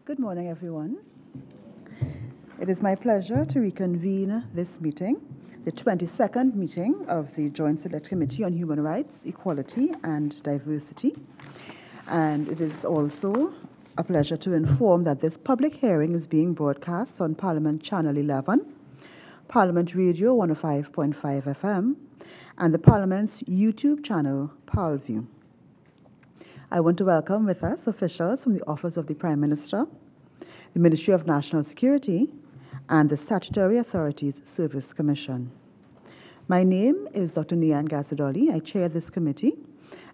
Good morning, everyone. It is my pleasure to reconvene this meeting, the 22nd meeting of the Joint Select Committee on Human Rights, Equality and Diversity. And it is also a pleasure to inform that this public hearing is being broadcast on Parliament Channel 11, Parliament Radio 105.5 FM, and the Parliament's YouTube channel, ParlView. I want to welcome with us officials from the Office of the Prime Minister, the Ministry of National Security, and the Statutory Authorities Service Commission. My name is Dr. Nian Gasadoli. I chair this committee,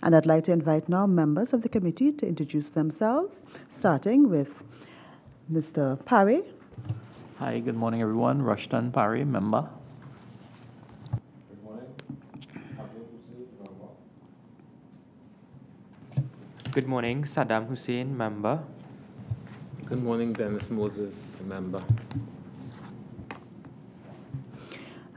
and I'd like to invite now members of the committee to introduce themselves, starting with Mr. Parry. Hi, good morning, everyone. Rushton Parry, member. Good morning, Saddam Hussein, member. Good morning, Dennis Moses, member.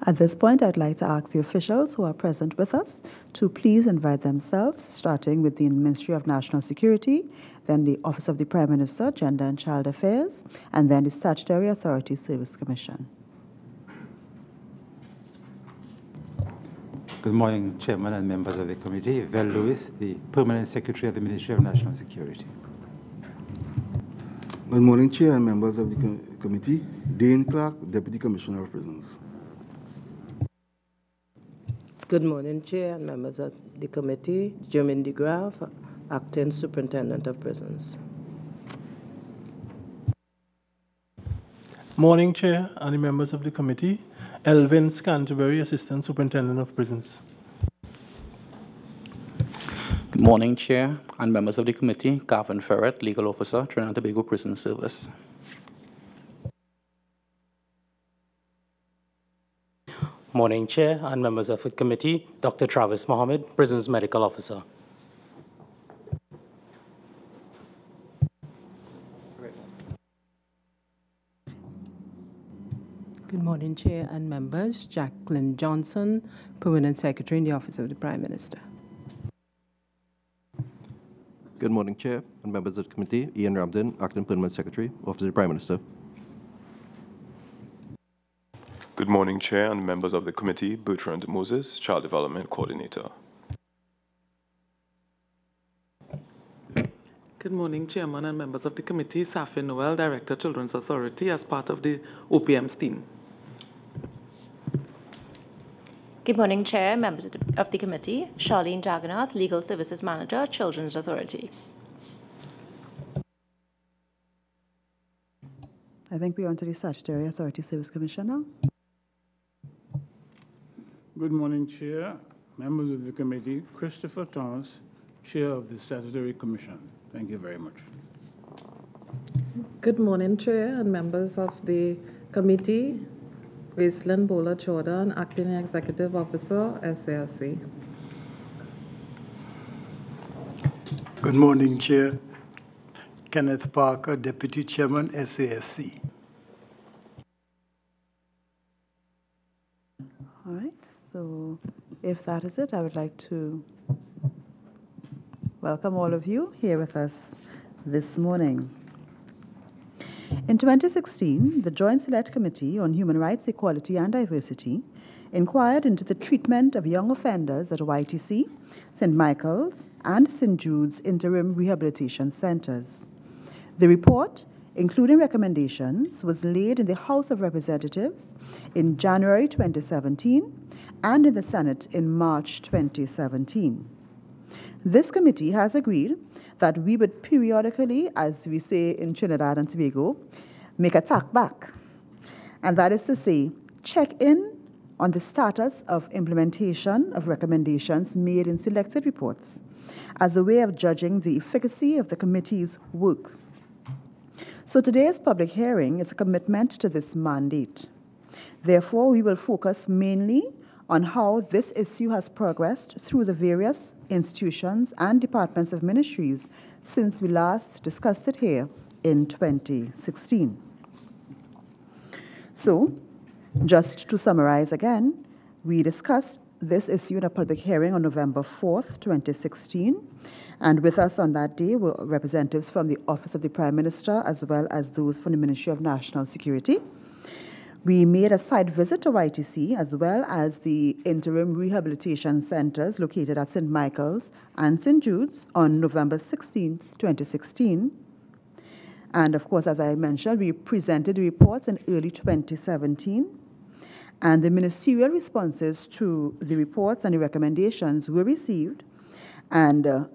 At this point, I'd like to ask the officials who are present with us to please invite themselves, starting with the Ministry of National Security, then the Office of the Prime Minister, Gender and Child Affairs, and then the Statutory Authority Service Commission. Good morning, Chairman and members of the committee. Vel Lewis, the Permanent Secretary of the Ministry of National Security. Good morning, Chair and members of the committee. Dane Clark, Deputy Commissioner of Prisons. Good morning, Chair and members of the committee. Jermaine de Graaf, Acting Superintendent of Prisons. Morning, Chair and the members of the committee. Elvin Scanterbury, Assistant Superintendent of Prisons. Good morning, Chair and members of the committee. Gavin Ferret, Legal Officer, Trinidad and Tobago Prison Service. Morning, Chair and members of the committee. Dr. Travis Mohammed, Prisons Medical Officer. Good morning, Chair and members. Jacqueline Johnson, Permanent Secretary in the Office of the Prime Minister. Good morning, Chair and members of the committee. Ian Ramden, Acting Permanent Secretary, Office of the Prime Minister. Good morning, Chair and members of the committee. Bertrand Moses, Child Development Coordinator. Good morning, Chairman and members of the committee. Safi Noel, Director, Children's Authority, as part of the OPM's team. Good morning, Chair, members of the committee. Charlene Jagannath, Legal Services Manager, Children's Authority. I think we're on to the Statutory Authority Service Commission now. Good morning, Chair, members of the committee. Christopher Thomas, Chair of the Statutory Commission. Thank you very much. Good morning, Chair and members of the committee. Gracelyn Bola Jordan, Acting Executive Officer, SARC. Good morning, Chair. Kenneth Parker, Deputy Chairman, SASC. All right, so if that is it, I would like to welcome all of you here with us this morning. In 2016, the Joint Select Committee on Human Rights, Equality and Diversity inquired into the treatment of young offenders at YTC, St. Michael's, and St. Jude's Interim Rehabilitation Centres. The report, including recommendations, was laid in the House of Representatives in January 2017 and in the Senate in March 2017. This committee has agreed that we would periodically, as we say in Trinidad and Tobago, make a tack back. And that is to say, check in on the status of implementation of recommendations made in selected reports as a way of judging the efficacy of the committee's work. So today's public hearing is a commitment to this mandate. Therefore, we will focus mainly on how this issue has progressed through the various institutions and departments of ministries since we last discussed it here in 2016. So, just to summarize again, we discussed this issued a public hearing on November 4th, 2016. And with us on that day were representatives from the Office of the Prime Minister as well as those from the Ministry of National Security. We made a site visit to YTC as well as the interim rehabilitation centres located at St. Michael's and St. Jude's on November 16th, 2016. And of course, as I mentioned, we presented the reports in early 2017. And the ministerial responses to the reports and the recommendations were received. And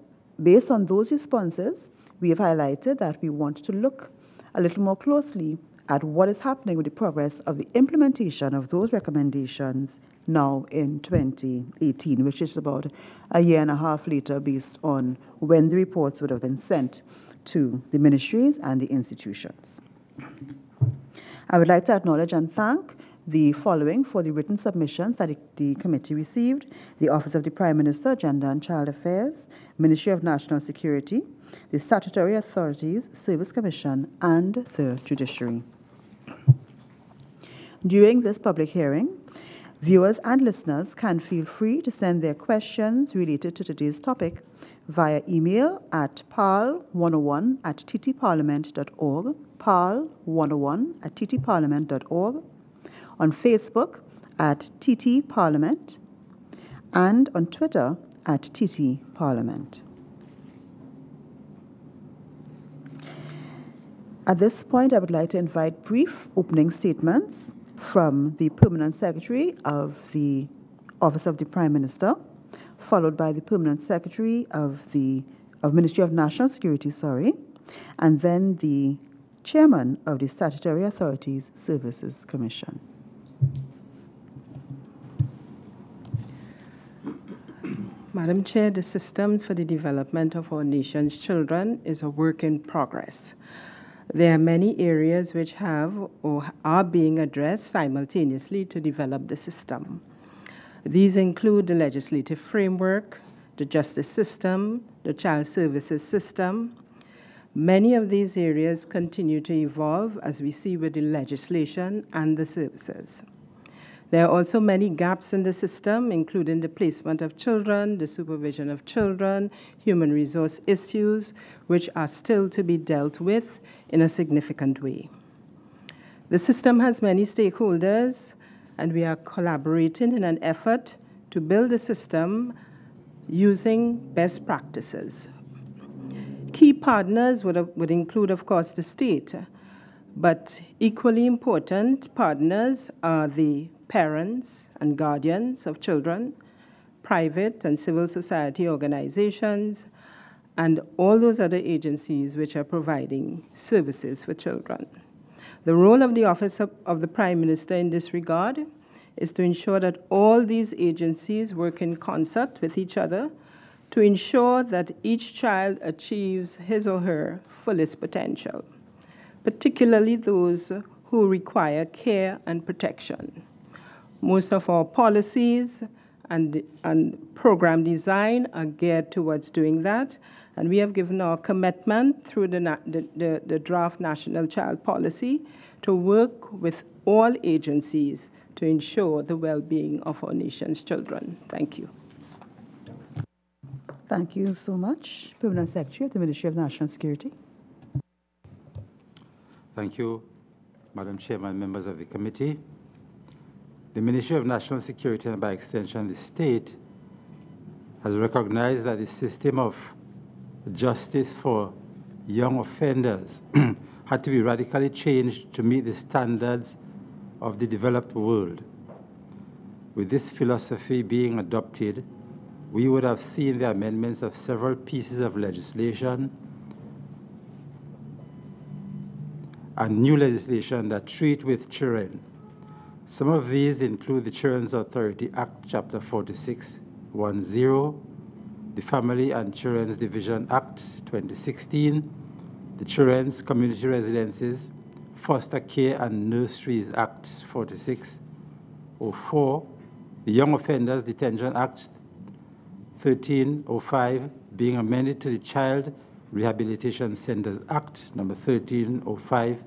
based on those responses, we have highlighted that we want to look a little more closely at what is happening with the progress of the implementation of those recommendations now in 2018, which is about a year and a half later based on when the reports would have been sent to the ministries and the institutions. I would like to acknowledge and thank the following for the written submissions that the committee received: the Office of the Prime Minister, Gender and Child Affairs, Ministry of National Security, the Statutory Authorities, Service Commission, and the Judiciary. During this public hearing, viewers and listeners can feel free to send their questions related to today's topic via email at parl101@ttparliament.org, parl101@ttparliament.org, on Facebook at TT Parliament, and on Twitter at TT Parliament. At this point, I would like to invite brief opening statements from the Permanent Secretary of the Office of the Prime Minister, followed by the Permanent Secretary of the Ministry of National Security, and then the Chairman of the Statutory Authorities Services Commission. Madam Chair, the systems for the development of our nation's children is a work in progress. There are many areas which have or are being addressed simultaneously to develop the system. These include the legislative framework, the justice system, the child services system. Many of these areas continue to evolve as we see with the legislation and the services. There are also many gaps in the system, including the placement of children, the supervision of children, human resource issues, which are still to be dealt with in a significant way. The system has many stakeholders, and we are collaborating in an effort to build a system using best practices. Key partners would include, of course, the state, but equally important partners are the parents and guardians of children, private and civil society organizations, and all those other agencies which are providing services for children. The role of the Office of the Prime Minister in this regard is to ensure that all these agencies work in concert with each other to ensure that each child achieves his or her fullest potential, particularly those who require care and protection. Most of our policies and program design are geared towards doing that, and we have given our commitment through the draft National Child Policy to work with all agencies to ensure the well-being of our nation's children. Thank you. Thank you so much. Permanent Secretary of the Ministry of National Security. Thank you, Madam Chairman, members of the committee. The Ministry of National Security, and by extension the state, has recognized that the system of justice for young offenders had to be radically changed to meet the standards of the developed world. With this philosophy being adopted, we would have seen the amendments of several pieces of legislation and new legislation that treat with children. Some of these include the Children's Authority Act, Chapter 4610, the Family and Children's Division Act, 2016, the Children's Community Residences, Foster Care and Nurseries Act, 4604, the Young Offenders Detention Act, 1305, being amended to the Child Rehabilitation Centres Act, number 1305,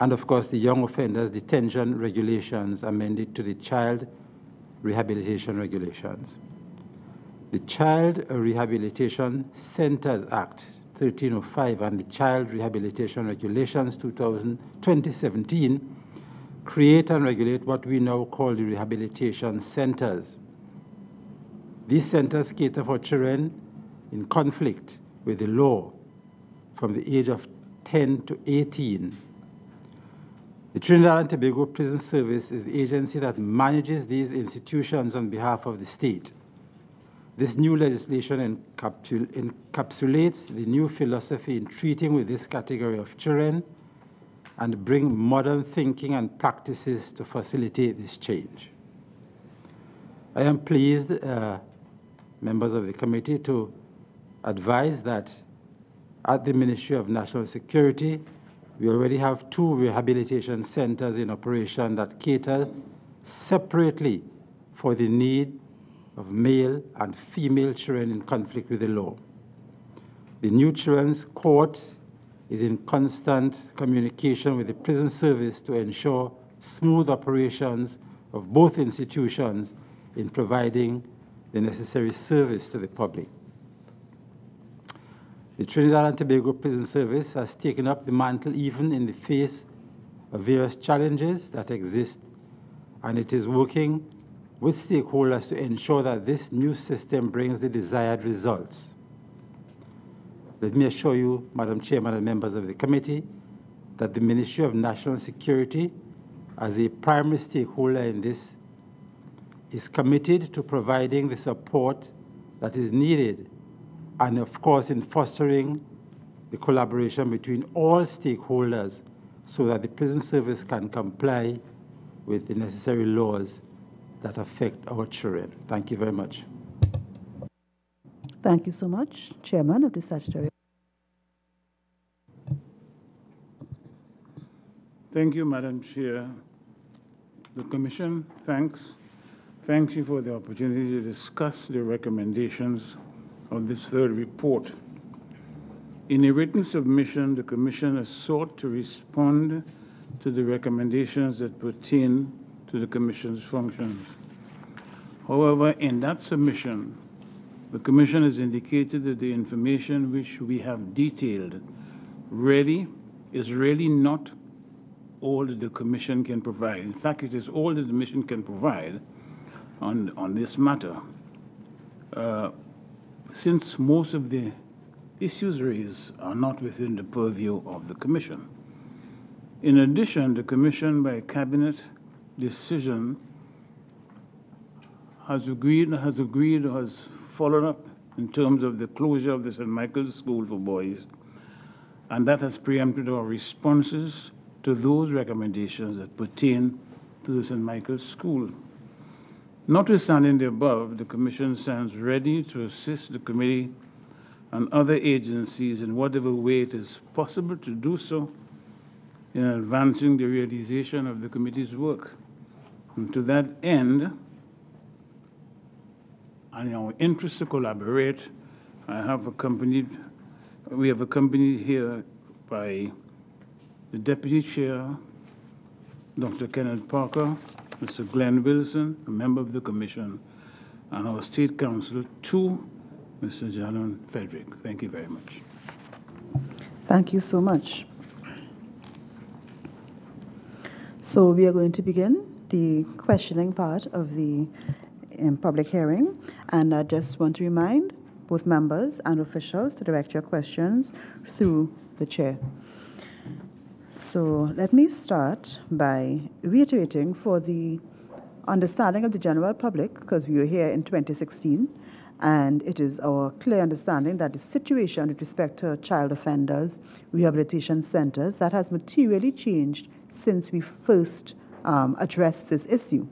and of course the Young Offenders Detention Regulations amended to the Child rehabilitation regulations. The Child Rehabilitation Centres Act 1305 and the Child Rehabilitation Regulations 2017 create and regulate what we now call the rehabilitation centres. These centres cater for children in conflict with the law from the age of 10 to 18. The Trinidad and Tobago Prison Service is the agency that manages these institutions on behalf of the state. This new legislation encapsulates the new philosophy in treating with this category of children and bring modern thinking and practices to facilitate this change. I am pleased, members of the committee, to advise that at the Ministry of National Security, we already have 2 rehabilitation centers in operation that cater separately for the need of male and female children in conflict with the law. The new Children's Court is in constant communication with the prison service to ensure smooth operations of both institutions in providing the necessary service to the public. The Trinidad and Tobago Prison Service has taken up the mantle even in the face of various challenges that exist, and it is working with stakeholders to ensure that this new system brings the desired results. Let me assure you, Madam Chairman and members of the committee, that the Ministry of National Security, as a primary stakeholder in this, is committed to providing the support that is needed and, of course, in fostering the collaboration between all stakeholders so that the prison service can comply with the necessary laws that affect our children. Thank you very much. Thank you so much, Chairman of the Statutory. Thank you, Madam Chair. The Commission thanks you for the opportunity to discuss the recommendations of this third report. In a written submission, the Commission has sought to respond to the recommendations that pertain to the Commission's functions. However, in that submission, the Commission has indicated that the information which we have detailed is really not all that the Commission can provide. In fact, it is all that the Commission can provide on this matter. Since most of the issues raised are not within the purview of the Commission. In addition, the Commission, by Cabinet decision, has followed up in terms of the closure of the St. Michael's School for Boys, and that has preempted our responses to those recommendations that pertain to the St. Michael's School. Notwithstanding the above, the Commission stands ready to assist the committee and other agencies in whatever way it is possible to do so in advancing the realization of the committee's work. And to that end, and in our interest to collaborate, we have accompanied here by the Deputy Chair, Dr. Kenneth Parker, Mr. Glenn Wilson, a member of the Commission, and our State Counsel, Mr. Jalon Frederick. Thank you very much. Thank you so much. So we are going to begin the questioning part of the public hearing, and I just want to remind both members and officials to direct your questions through the chair. So let me start by reiterating for the understanding of the general public, because we were here in 2016, and it is our clear understanding that the situation with respect to child offenders, rehabilitation centres, that has materially changed since we first addressed this issue.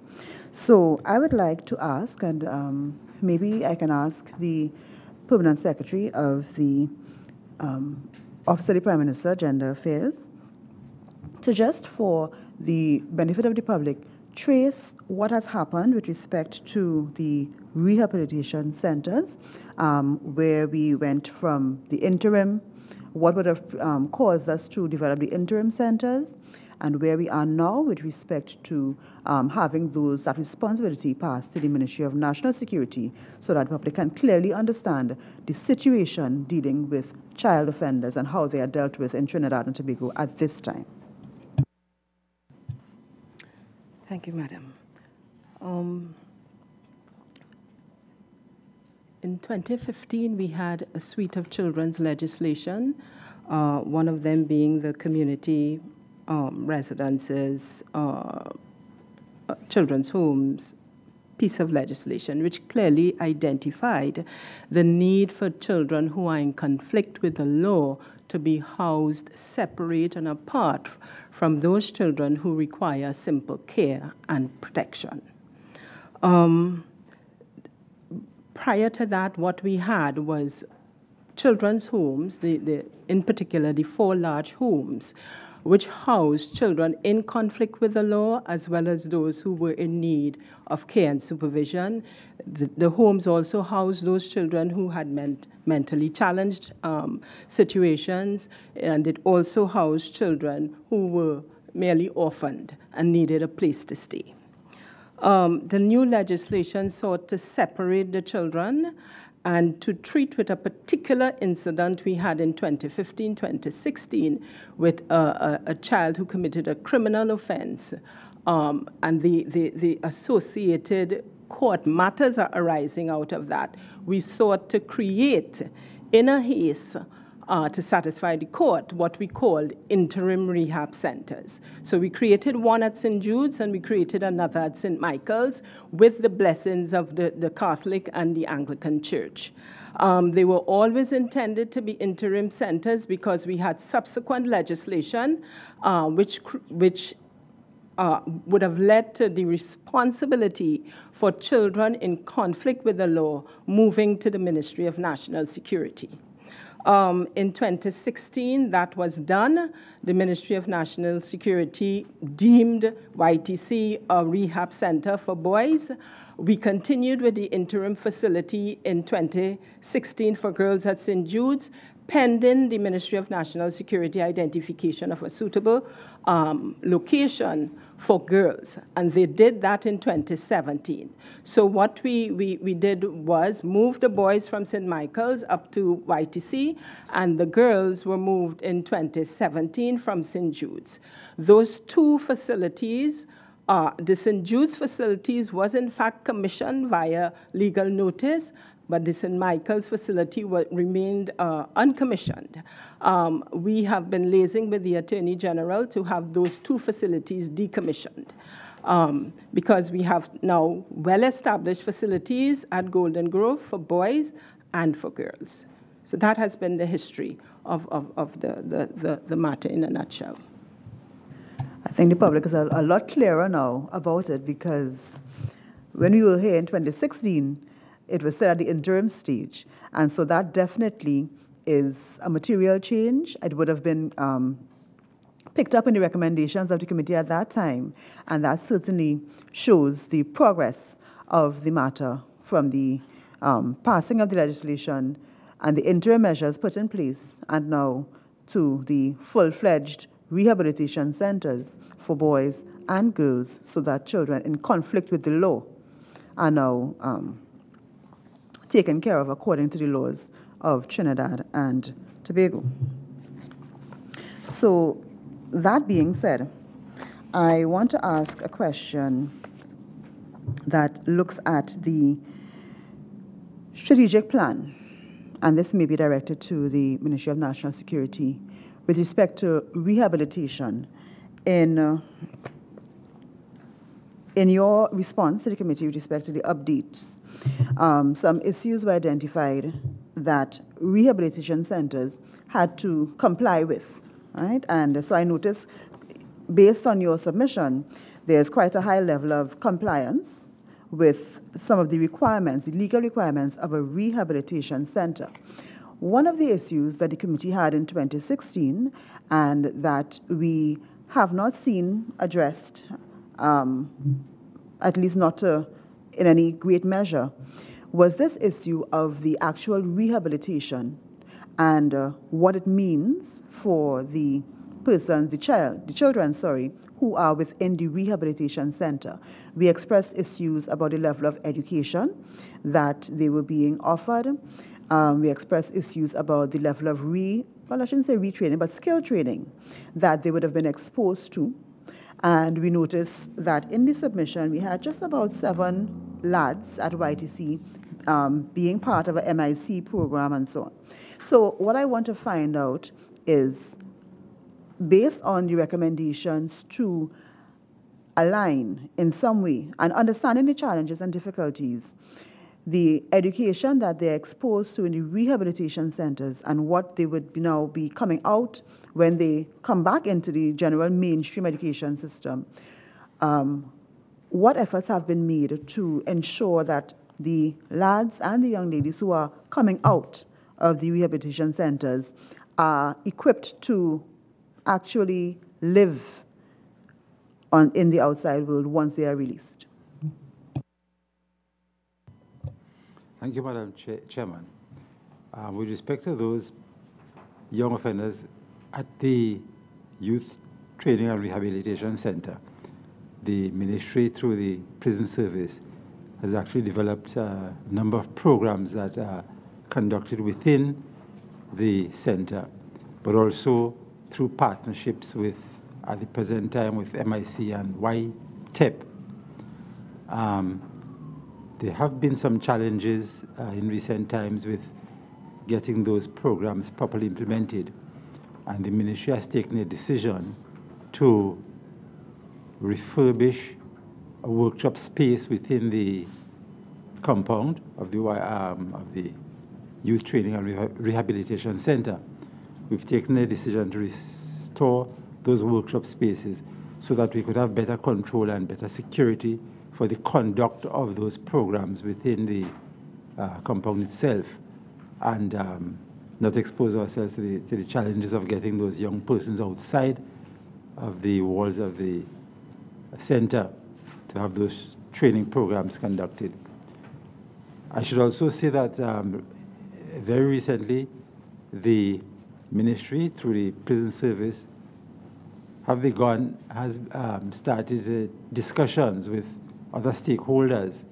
So I would like to ask, and maybe I can ask the Permanent Secretary of the Office of the Prime Minister, Gender Affairs, to just for the benefit of the public, trace what has happened with respect to the rehabilitation centres, where we went from the interim, what would have caused us to develop the interim centres, and where we are now with respect to having that responsibility passed to the Ministry of National Security so that the public can clearly understand the situation dealing with child offenders and how they are dealt with in Trinidad and Tobago at this time. Thank you, Madam. In 2015, we had a suite of children's legislation, one of them being the community residences, children's homes piece of legislation, which clearly identified the need for children who are in conflict with the law to be housed separate and apart from those children who require simple care and protection. Prior to that, what we had was children's homes, in particular the 4 large homes, which housed children in conflict with the law, as well as those who were in need of care and supervision. The homes also housed those children who had mentally challenged situations, and it also housed children who were merely orphaned and needed a place to stay. The new legislation sought to separate the children and to treat with a particular incident we had in 2015-2016 with a child who committed a criminal offense, and the associated court matters are arising out of that. We sought to create, in a haste, to satisfy the court, what we called interim rehab centers. So we created one at St. Jude's and we created another at St. Michael's with the blessings of the Catholic and the Anglican Church. They were always intended to be interim centers because we had subsequent legislation which would have led to the responsibility for children in conflict with the law moving to the Ministry of National Security. In 2016, that was done. The Ministry of National Security deemed YTC a rehab center for boys. We continued with the interim facility in 2016 for girls at St. Jude's, pending the Ministry of National Security identification of a suitable location for girls, and they did that in 2017. So what we did was move the boys from St. Michael's up to YTC, and the girls were moved in 2017 from St. Jude's. Those 2 facilities, the St. Jude's facilities was in fact commissioned via legal notice, but the St. Michael's facility remained uncommissioned. We have been liaising with the Attorney General to have those 2 facilities decommissioned because we have now well-established facilities at Golden Grove for boys and for girls. So that has been the history of the matter in a nutshell. I think the public is a lot clearer now about it because when we were here in 2016, it was still at the interim stage. And so that definitely is a material change. It would have been picked up in the recommendations of the committee at that time. And that certainly shows the progress of the matter from the passing of the legislation and the interim measures put in place and now to the full-fledged rehabilitation centers for boys and girls so that children in conflict with the law are now taken care of according to the laws of Trinidad and Tobago. So that being said, I want to ask a question that looks at the strategic plan, and this may be directed to the Ministry of National Security with respect to rehabilitation. In your response to the committee with respect to the updates, some issues were identified that rehabilitation centers had to comply with, right? And so I noticed, based on your submission, there's quite a high level of compliance with some of the requirements, the legal requirements of a rehabilitation center. One of the issues that the committee had in 2016 and that we have not seen addressed, at least not in any great measure, was this issue of the actual rehabilitation and what it means for the persons, the children, who are within the rehabilitation center. We expressed issues about the level of education that they were being offered. We expressed issues about the level of I shouldn't say retraining, but skill training that they would have been exposed to. And we noticed that in the submission, we had just about 7 lads at YTC being part of a MIC program and so on. So what I want to find out is, based on the recommendations to align in some way and understanding the challenges and difficulties, the education that they're exposed to in the rehabilitation centers and what they would now be coming out when they come back into the general mainstream education system, what efforts have been made to ensure that the lads and the young ladies who are coming out of the rehabilitation centers are equipped to actually live in the outside world once they are released? Thank you, Madam Chairman. With respect to those young offenders at the Youth Training and Rehabilitation Center, the Ministry, through the Prison Service, has actually developed a number of programs that are conducted within the center, but also through partnerships with, at the present time, with MIC and YTEP. There have been some challenges in recent times with getting those programs properly implemented, and the ministry has taken a decision to refurbish a workshop space within the compound of the Youth Training and Rehabilitation Center. We've taken a decision to restore those workshop spaces so that we could have better control and better security for the conduct of those programs within the compound itself, and not expose ourselves to the challenges of getting those young persons outside of the walls of the center to have those training programs conducted. I should also say that very recently, the ministry, through the prison service, has started discussions with other stakeholders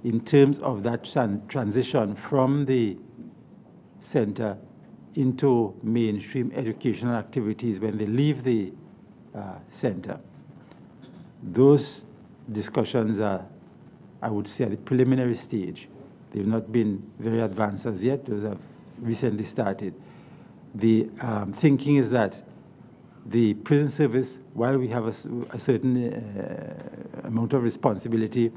in terms of that transition from the center into mainstream educational activities when they leave the center. Those discussions are, I would say, at the preliminary stage. They've not been very advanced as yet. Those have recently started. The thinking is that the prison service, while we have a certain amount of responsibility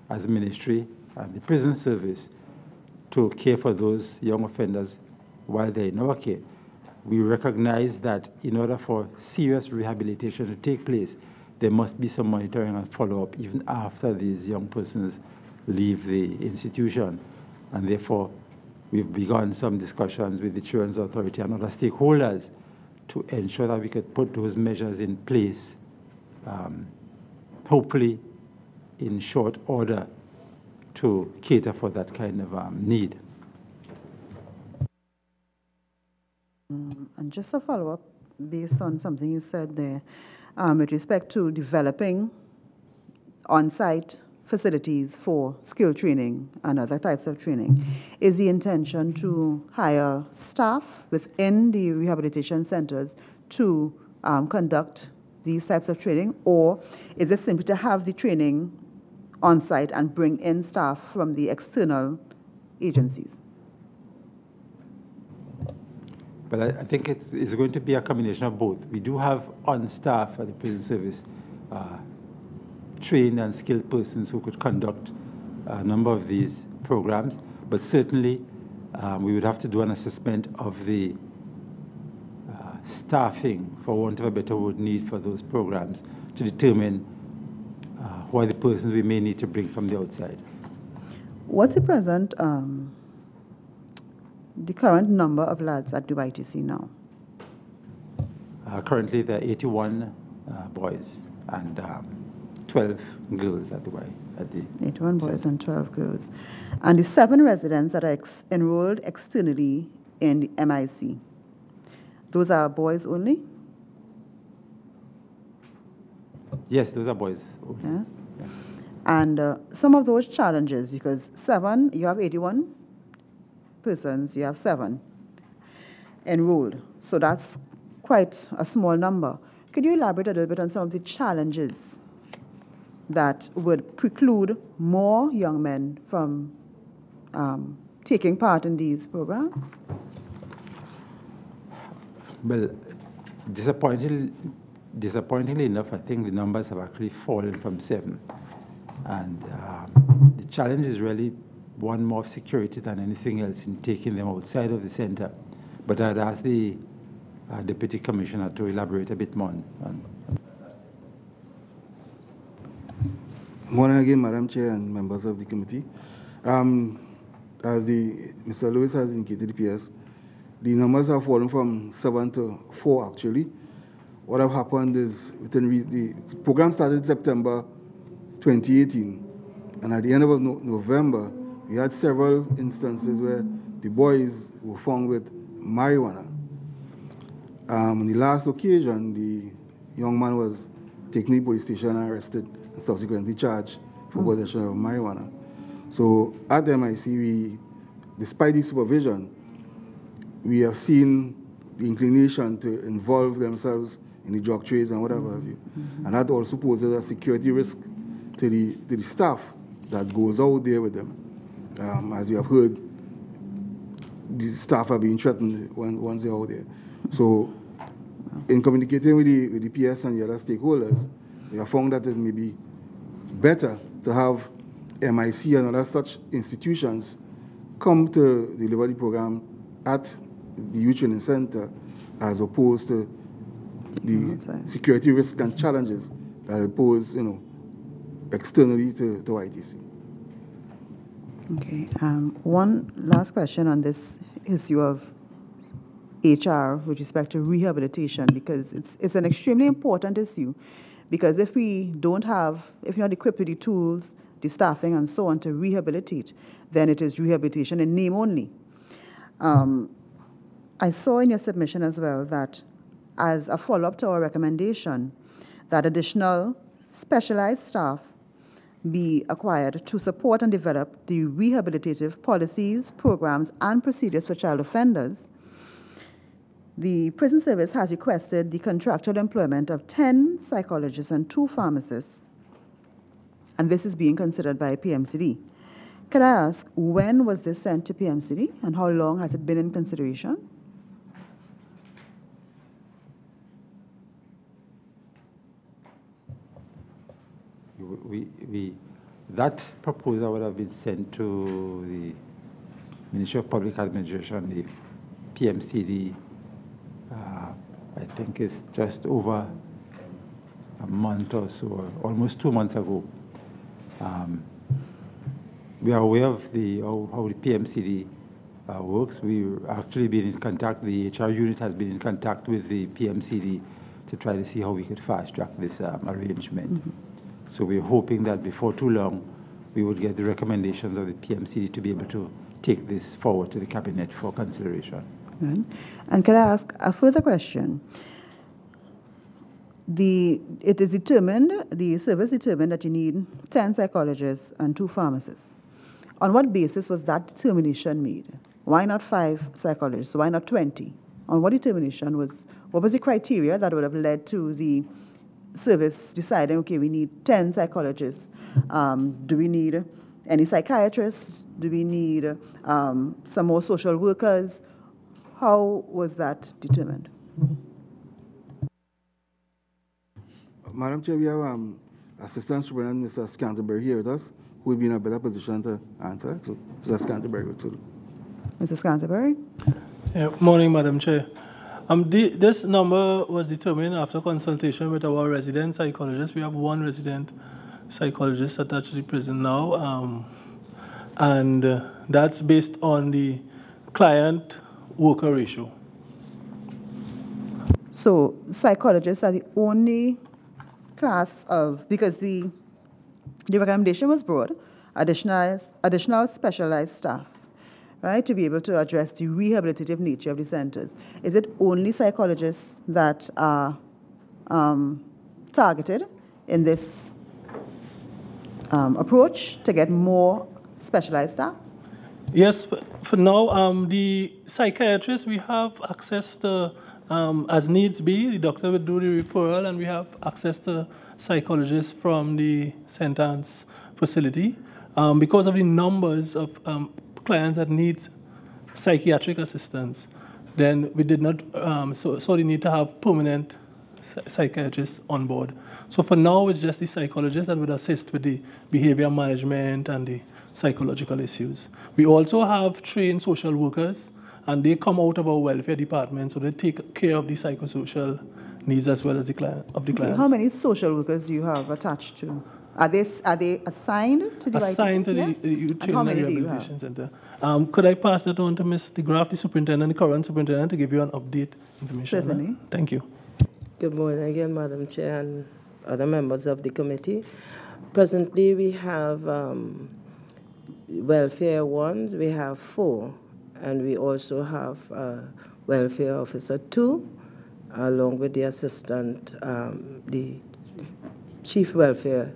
as a ministry and the prison service to care for those young offenders while they're in our care, we recognize that in order for serious rehabilitation to take place, there must be some monitoring and follow-up even after these young persons leave the institution. And therefore, we've begun some discussions with the Children's Authority and other stakeholders to ensure that we could put those measures in place, hopefully in short order, to cater for that kind of need. And just a follow-up based on something you said there, with respect to developing on-site facilities for skill training and other types of training. Is the intention to hire staff within the rehabilitation centers to conduct these types of training, or is it simply to have the training on site and bring in staff from the external agencies? But I think it's going to be a combination of both. We do have on staff at the prison service trained and skilled persons who could conduct a number of these programs, but certainly we would have to do an assessment of the staffing, for want of a better word, need for those programs to determine who are the persons we may need to bring from the outside. What's the present, the current number of lads at the YTC now? Currently there are 81 boys and 12 girls at the 81 boys and 12 girls. And the 7 residents that are enrolled externally in the MIC, those are boys only? Yes, those are boys. Yes. Yeah. And some of those challenges, because 7, you have 81 persons, you have 7 enrolled. So that's quite a small number. Could you elaborate a little bit on some of the challenges that would preclude more young men from taking part in these programs? Well, disappointingly enough, I think the numbers have actually fallen from 7. And the challenge is really one more of security than anything else in taking them outside of the center. But I'd ask the Deputy Commissioner to elaborate a bit more on. Morning again, Madam Chair and members of the committee. As Mr. Lewis has indicated, the PS, the numbers have fallen from 7 to 4 actually. What have happened is the program started September 2018, and at the end of November, we had several instances where the boys were found with marijuana. On the last occasion, the young man was taken to the police station and arrested and subsequently charged for possession of marijuana. So at MIC, despite the supervision, we have seen the inclination to involve themselves in the drug trades and whatever have you. And that also poses a security risk to the staff that goes out there with them. As we have heard, the staff are being threatened once they're out there. So in communicating with the PS and the other stakeholders, we have found that it may be better to have MIC and other such institutions come to deliver the program at the Youth Training Center as opposed to the security risks and challenges that it pose, externally to ITC. Okay. One last question on this issue of HR with respect to rehabilitation, because it's an extremely important issue. Because if you're not equipped with the tools, the staffing, and so on to rehabilitate, then it is rehabilitation in name only. I saw in your submission as well that as a follow-up to our recommendation, that additional specialized staff be acquired to support and develop the rehabilitative policies, programs, and procedures for child offenders. The prison service has requested the contractual employment of 10 psychologists and 2 pharmacists, and this is being considered by PMCD. Could I ask, when was this sent to PMCD, and how long has it been in consideration? That proposal would have been sent to the Ministry of Public Administration, the PMCD. I think it's just over a month or so, almost 2 months ago. We are aware of how the PMCD works. We've actually been in contact, the HR unit has been in contact with the PMCD to try to see how we could fast-track this arrangement. So we're hoping that before too long, we would get the recommendations of the PMCD to be able to take this forward to the Cabinet for consideration. Right. And can I ask a further question? It is determined, the service determined that you need 10 psychologists and 2 pharmacists. On what basis was that determination made? Why not 5 psychologists? Why not 20? On what determination what was the criteria that would have led to the service deciding, okay, we need 10 psychologists? Do we need any psychiatrists? Do we need some more social workers? How was that determined? Madam Chair, we have Assistant Superintendent Mr. Scanterbury here with us, who will be in a better position to answer. So, Mr. Scanterbury, Mr. Scanterbury? Yeah, morning, Madam Chair. This number was determined after consultation with our resident psychologists. We have 1 resident psychologist attached to the prison now, and that's based on the client-worker ratio. So psychologists are the only class of, because the recommendation was broad, additional specialized staff, right, to be able to address the rehabilitative nature of the centers. Is it only psychologists that are targeted in this approach to get more specialized staff? Yes, for now, the psychiatrists, we have access to, as needs be, the doctor would do the referral, and we have access to psychologists from the St. Anne's facility. Because of the numbers of clients that need psychiatric assistance, then we did not, so they need to have permanent psychiatrists on board. So for now, it's just the psychologists that would assist with the behavior management and the psychological issues. We also have trained social workers, and they come out of our welfare department, so they take care of the psychosocial needs as well as the clients. How many social workers do you have attached to? Are they assigned to the assigned to yes? the Rehabilitation Centre? Could I pass that on to Ms. DeGraaf, the superintendent, the current superintendent, to give you an update information? Certainly. Thank you. Good morning again, Madam Chair and other members of the committee. Presently, we have welfare ones, we have 4, and we also have welfare officer 2, along with the assistant, the chief welfare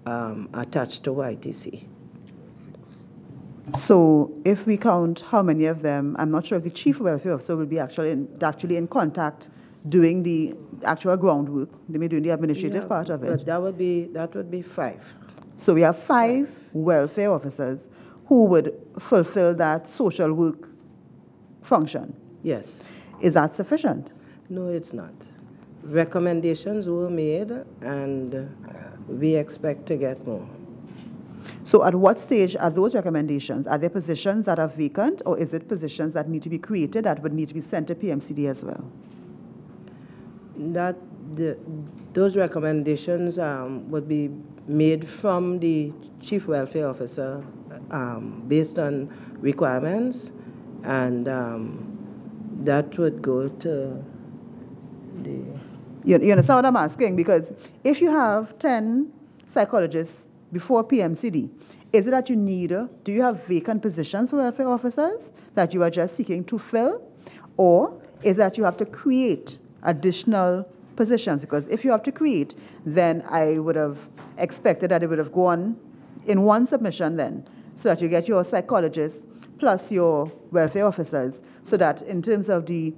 attached to YTC. So if we count how many of them, I'm not sure if the chief welfare officer will be actually in contact doing the actual groundwork. They may do the administrative part of it. But that would be 5. So we have 5 welfare officers who would fulfill that social work function. Yes. Is that sufficient? No, it's not. Recommendations were made, and we expect to get more. So at what stage are those recommendations? Are there positions that are vacant, or is it positions that need to be created that would need to be sent to PMCD as well? Those recommendations would be made from the chief welfare officer based on requirements, and that would go to the... You understand what I'm asking? Because if you have 10 psychologists before PMCD, is it that you need, do you have vacant positions for welfare officers that you are just seeking to fill? Or is that you have to create additional positions? Because if you have to create, then I would have expected that it would have gone in one submission then, so that you get your psychologists plus your welfare officers, so that in terms of the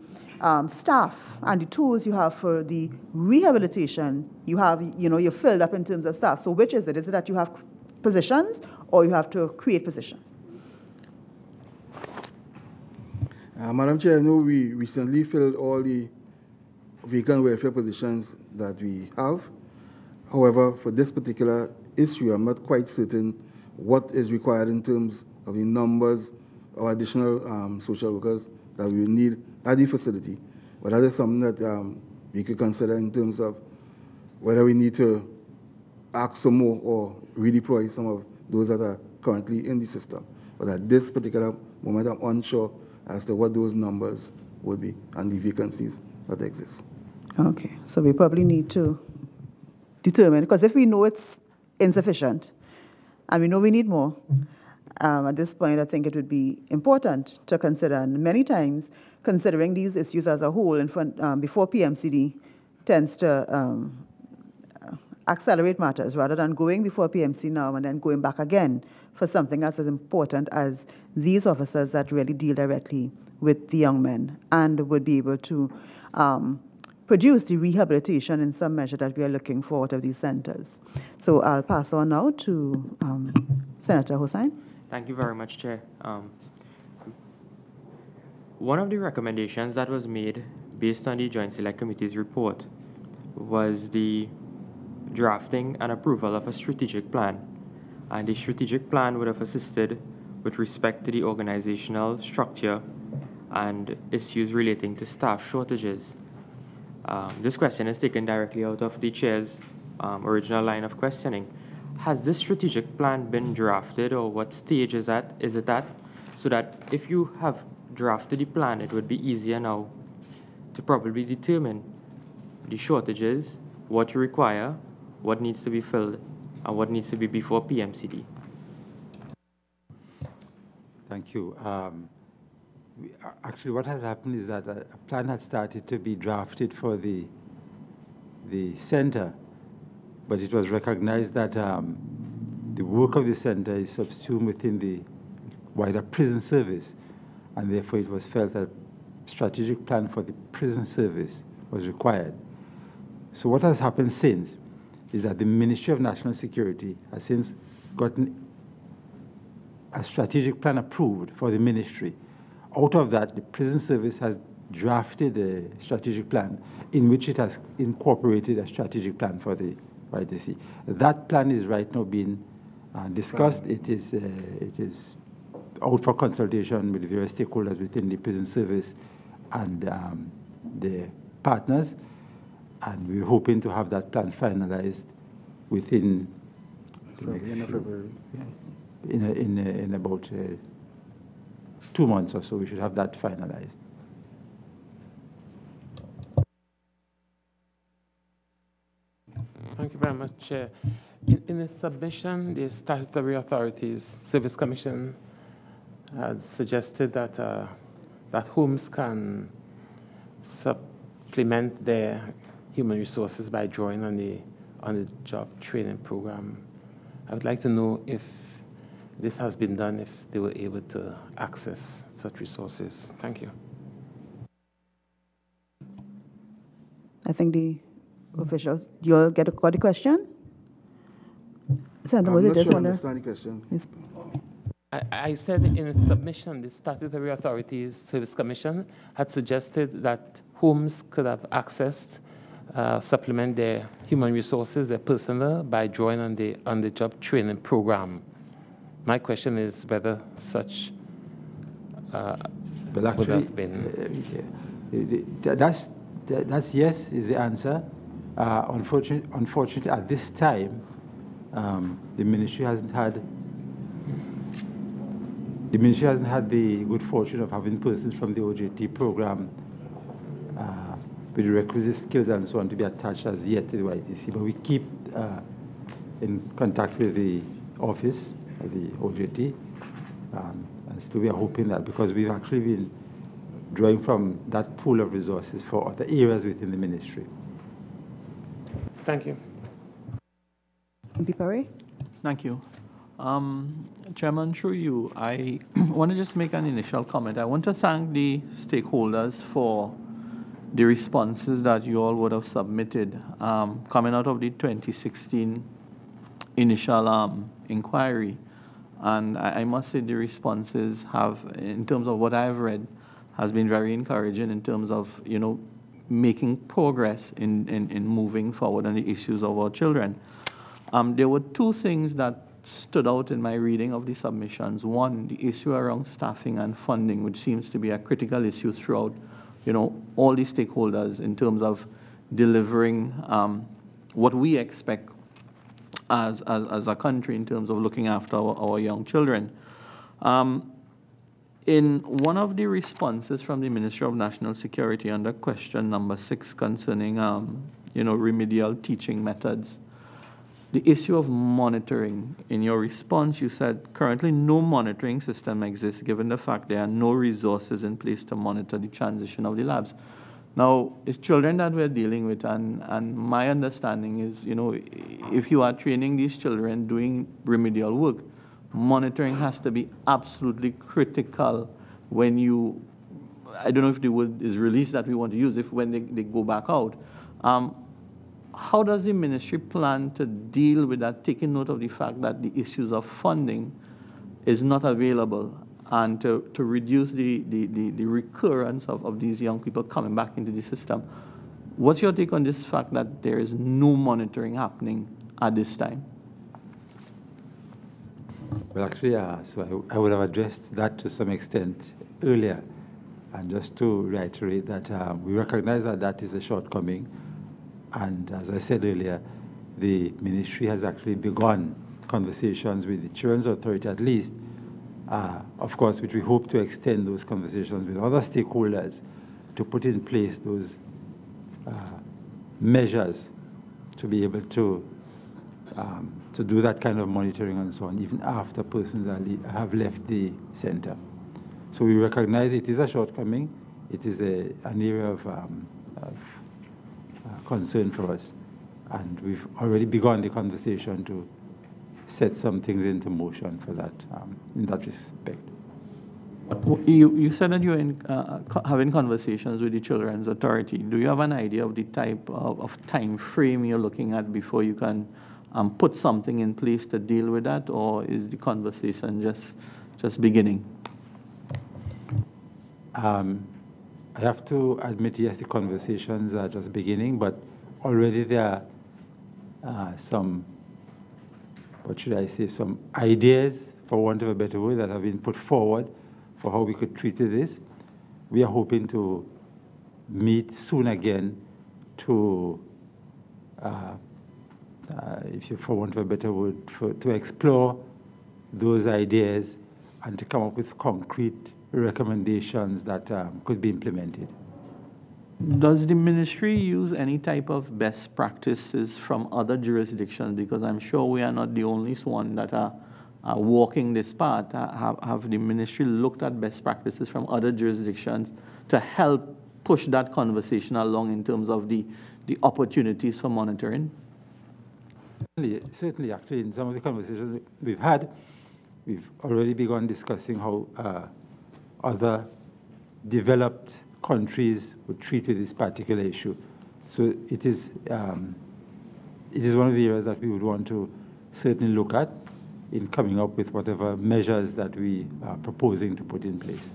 staff and the tools you have for the rehabilitation, you have, you're filled up in terms of staff. So which is it? Is it that you have positions or you have to create positions? Madam Chair, I know we recently filled all the vacant welfare positions that we have. However, for this particular issue, I'm not quite certain what is required in terms of the numbers of additional social workers that we will need at the facility. But that is something that we could consider in terms of whether we need to ask some more or redeploy some of those that are currently in the system. But at this particular moment, I'm unsure as to what those numbers would be and the vacancies that exist. Okay, so we probably need to determine, because if we know it's insufficient and we know we need more, at this point, I think it would be important to consider, and many times, considering these issues as a whole in front, before PMCD tends to accelerate matters rather than going before PMC now and then going back again for something as important as these officers that really deal directly with the young men and would be able to produce the rehabilitation in some measure that we are looking for out of these centers. So I'll pass on now to Senator Hossain. Thank you very much, Chair. One of the recommendations that was made based on the Joint Select Committee's report was the drafting and approval of a strategic plan. And the strategic plan would have assisted with respect to the organizational structure and issues relating to staff shortages. This question is taken directly out of the Chair's original line of questioning. Has this strategic plan been drafted, or what stage is it at, so that if you have drafted the plan, it would be easier now to probably determine the shortages, what you require, what needs to be filled, and what needs to be before PMCD? Thank you. Actually, what has happened is that a plan had started to be drafted for the center, but it was recognized that the work of the center is subsumed within the wider prison service, and therefore it was felt that a strategic plan for the prison service was required. So what has happened since is that the Ministry of National Security has since gotten a strategic plan approved for the ministry. Out of that, the prison service has drafted a strategic plan in which it has incorporated a strategic plan for the YTC. That plan is right now being discussed. It is out for consultation with the various stakeholders within the prison service and the partners, and we're hoping to have that plan finalized within the next February. In about 2 months or so. We should have that finalized. Thank you very much, Chair. In the submission, the Statutory Authorities Service Commission had suggested that that homes can supplement their human resources by drawing on the job training program. I would like to know if this has been done, if they were able to access such resources. Thank you. I think the officials, you'll got a question? Senator Moses, I'm not sure I understand the question. Yes. I said in its submission, the Statutory Authorities Service Commission had suggested that homes could have accessed, supplement their human resources, their personnel, by drawing on the job training program. My question is whether such Well, actually, would have been. That's yes is the answer. Unfortunately, at this time, the ministry hasn't had the good fortune of having persons from the OJT program with the requisite skills and so on to be attached as yet to the YTC. But we keep in contact with the office of the OJT, and still we are hoping that, because we've actually been drawing from that pool of resources for other areas within the ministry. Thank you. MP Perry? Thank you. Chairman, through you, I want to just make an initial comment. I want to thank the stakeholders for the responses that you all would have submitted coming out of the 2016 initial inquiry. And I must say the responses have, in terms of what I've read, has been very encouraging in terms of, you know, making progress in moving forward on the issues of our children. There were two things that stood out in my reading of the submissions. One, the issue around staffing and funding, which seems to be a critical issue throughout, you know, all the stakeholders in terms of delivering what we expect as a country in terms of looking after our young children. In one of the responses from the Ministry of National Security under question number 6 concerning, you know, remedial teaching methods, the issue of monitoring, in your response you said currently no monitoring system exists given the fact there are no resources in place to monitor the transition of the labs. Now, it's children that we're dealing with, and my understanding is, you know, if you are training these children doing remedial work, monitoring has to be absolutely critical when you, I don't know if the word is released that we want to use, if when they go back out. How does the ministry plan to deal with that, taking note of the fact that the issues of funding is not available, and to reduce the recurrence of these young people coming back into the system? What's your take on this fact that there is no monitoring happening at this time? Well, actually, so I would have addressed that to some extent earlier. And just to reiterate that we recognize that that is a shortcoming. And as I said earlier, the ministry has actually begun conversations with the Children's Authority, at least, of course, which we hope to extend those conversations with other stakeholders to put in place those measures to be able to do that kind of monitoring and so on, even after persons have left the center. So we recognize it is a shortcoming. It is an area of concern for us. And we've already begun the conversation to set some things into motion for that, in that respect. You said that you're having conversations with the Children's Authority. Do you have an idea of the type of time frame you're looking at before you can put something in place to deal with that, or is the conversation just beginning? I have to admit, yes, the conversations are just beginning, but already there are some, what should I say, some ideas, for want of a better word, that have been put forward for how we could treat this. We are hoping to meet soon again to, if you, for want of a better word, to explore those ideas and to come up with concrete recommendations that could be implemented. Does the ministry use any type of best practices from other jurisdictions? Because I'm sure we are not the only one that are walking this path. Have the ministry looked at best practices from other jurisdictions to help push that conversation along in terms of the opportunities for monitoring? Certainly, actually, in some of the conversations we've had, we've already begun discussing how other developed countries would treat with this particular issue. So it is one of the areas that we would want to certainly look at in coming up with whatever measures that we are proposing to put in place.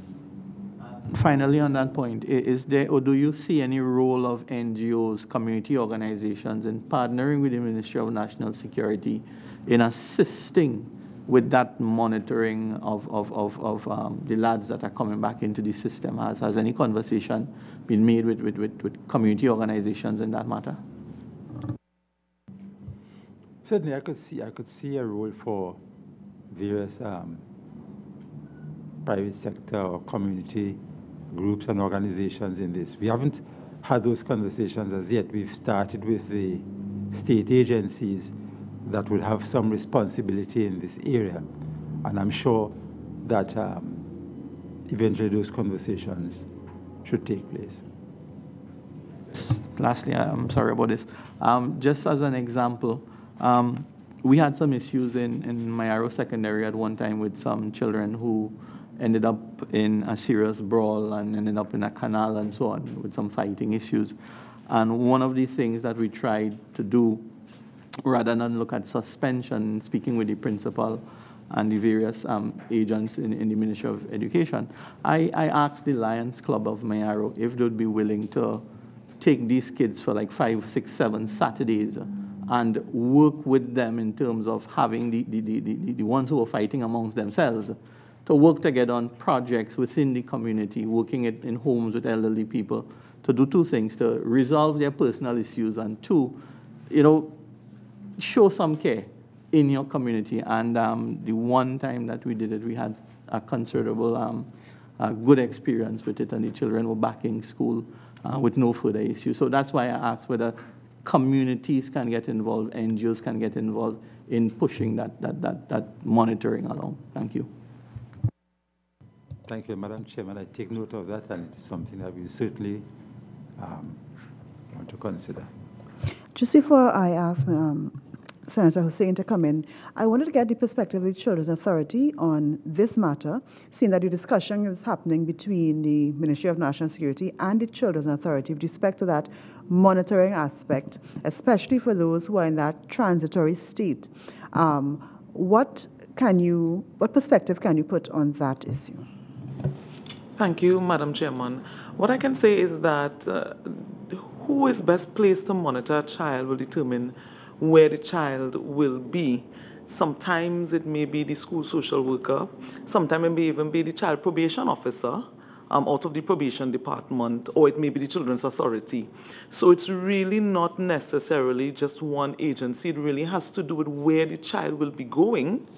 Finally, on that point, is there, or do you see any role of NGOs, community organizations, in partnering with the Ministry of National Security in assisting with that monitoring of the lads that are coming back into the system? Has any conversation been made with community organizations in that matter? Certainly, I could see a role for various private sector or community groups and organizations in this. We haven't had those conversations as yet. We've started with the state agencies that will have some responsibility in this area. And I'm sure that eventually those conversations should take place. Lastly, I'm sorry about this. Just as an example, we had some issues in Mayaro Secondary at one time with some children who ended up in a serious brawl and ended up in a canal and so on with some fighting issues. And one of the things that we tried to do, rather than look at suspension, speaking with the principal and the various agents in the Ministry of Education, I asked the Lions Club of Mayaro if they would be willing to take these kids for like 5, 6, 7 Saturdays and work with them in terms of having the ones who are fighting amongst themselves to work together on projects within the community, working in homes with elderly people, to do two things: to resolve their personal issues, and two, show some care in your community. And the one time that we did it, we had a considerable good experience with it, and the children were back in school with no further issues. So that's why I asked whether communities can get involved, NGOs can get involved in pushing that monitoring along. Thank you. Thank you, Madam Chairman. I take note of that, and it's something that we certainly want to consider. Just before I ask Senator Hussain to come in, I wanted to get the perspective of the Children's Authority on this matter, seeing that the discussion is happening between the Ministry of National Security and the Children's Authority with respect to that monitoring aspect, especially for those who are in that transitory state. What perspective can you put on that issue? Thank you, Madam Chairman. What I can say is that who is best placed to monitor a child will determine where the child will be. Sometimes it may be the school social worker. Sometimes it may even be the child probation officer out of the probation department, or it may be the Children's Authority. So it's really not necessarily just one agency. It really has to do with where the child will be going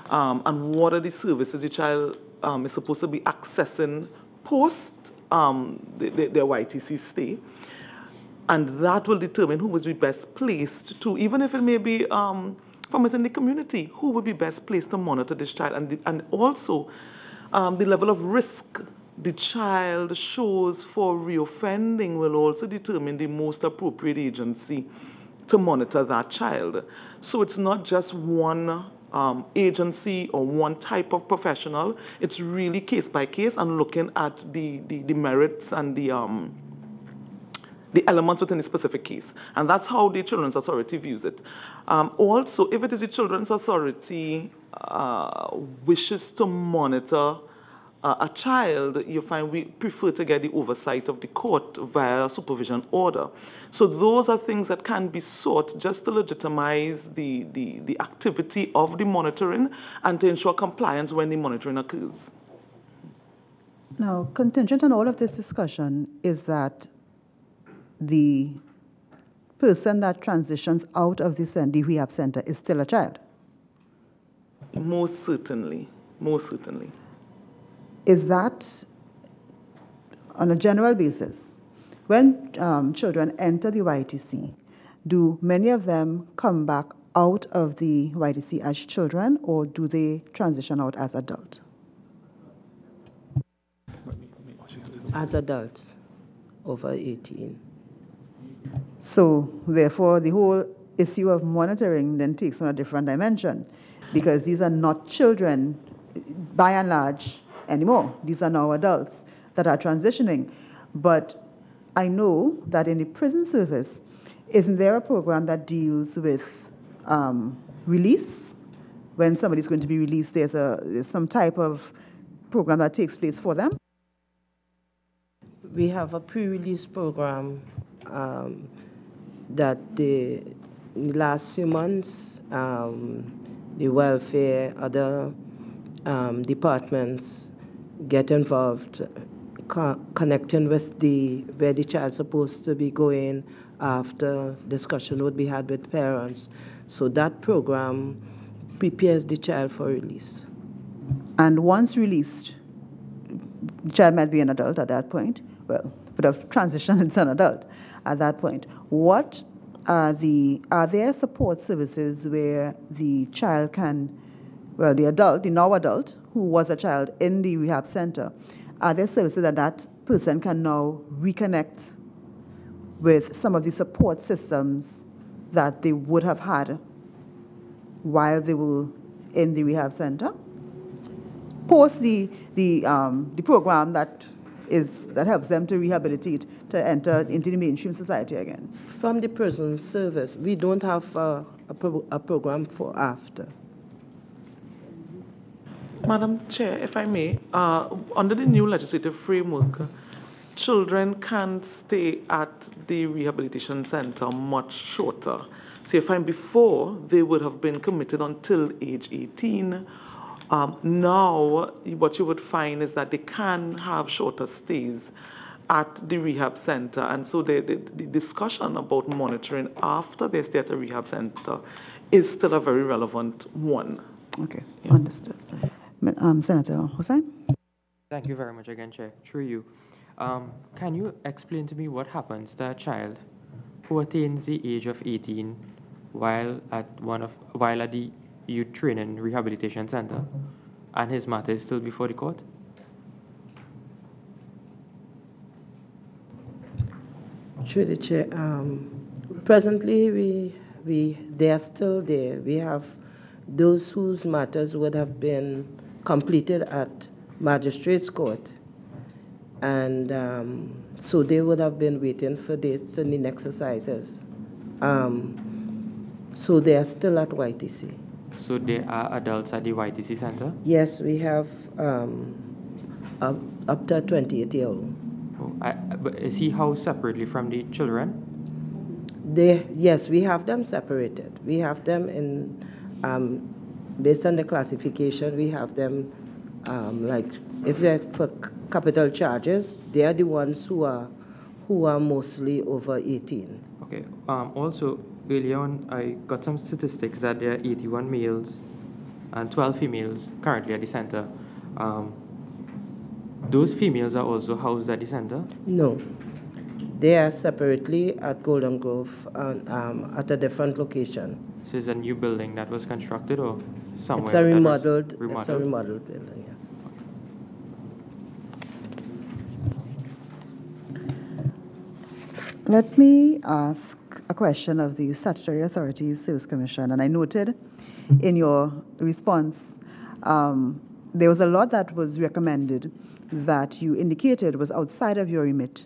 and what are the services the child is supposed to be accessing post their YTC stay. And that will determine who will be best placed to, even if it may be from within the community, who will be best placed to monitor this child. And also the level of risk the child shows for reoffending will also determine the most appropriate agency to monitor that child. So it's not just one agency or one type of professional. It's really case by case and looking at the merits and the elements within a specific case. And that's how the Children's Authority views it. Also, if it is the Children's Authority wishes to monitor a child, you find we prefer to get the oversight of the court via supervision order. So those are things that can be sought just to legitimize the activity of the monitoring and to ensure compliance when the monitoring occurs. Now, contingent on all of this discussion is that the person that transitions out of the rehab center is still a child? Most certainly. Most certainly. Is that, on a general basis, when children enter the YTC, do many of them come back out of the YTC as children, or do they transition out as adults? As adults, over 18. So, therefore, the whole issue of monitoring then takes on a different dimension, because these are not children, by and large, anymore. These are now adults that are transitioning. But I know that in the prison service, isn't there a program that deals with release? When somebody's going to be released, there's some type of program that takes place for them? We have a pre-release program that in the last few months, the welfare, other departments get involved, connecting with where the child's supposed to be going after discussion would be had with parents. So that program prepares the child for release. And once released, the child might be an adult at that point. Well, but of transition, it's an adult at that point. What are there support services where the child can, well, the adult, the now adult, who was a child in the rehab center, are there services that that person can now reconnect with some of the support systems that they would have had while they were in the rehab center? Post the program that helps them to rehabilitate, to enter into the mainstream society again. From the prison service, we don't have a program for after. Madam Chair, if I may, under the new legislative framework, children can stay at the rehabilitation center much shorter. So you find before, they would have been committed until age 18. Now, what you would find is that they can have shorter stays at the rehab center. And so the discussion about monitoring after they stay at a rehab center is still a very relevant one. Okay, yeah. Understood. Senator Hussain? Thank you very much again, Chair. Through you. Can you explain to me what happens to a child who attains the age of 18 while at the Youth Training Rehabilitation Center and his matter is still before the court? Through the Chair, presently they are still there. We have those whose matters would have been completed at magistrate's court, and so they would have been waiting for dates in the next exercises. So they are still at YTC. So they are adults at the YTC Center? Yes, we have up to a 28-year-old. But is he housed separately from the children? Yes, we have them separated. We have them in, based on the classification, we have them, like, if they're for capital charges, they are the ones who are mostly over 18. Okay. Also, earlier on, I got some statistics that there are 81 males and 12 females currently at the center. Those females are also housed at the center? No. They are separately at Golden Grove at a different location. So it's a new building that was constructed or somewhere? It's a remodeled building, yes. Let me ask a question of the Statutory Authorities Service Commission, and I noted in your response there was a lot that was recommended that you indicated was outside of your remit,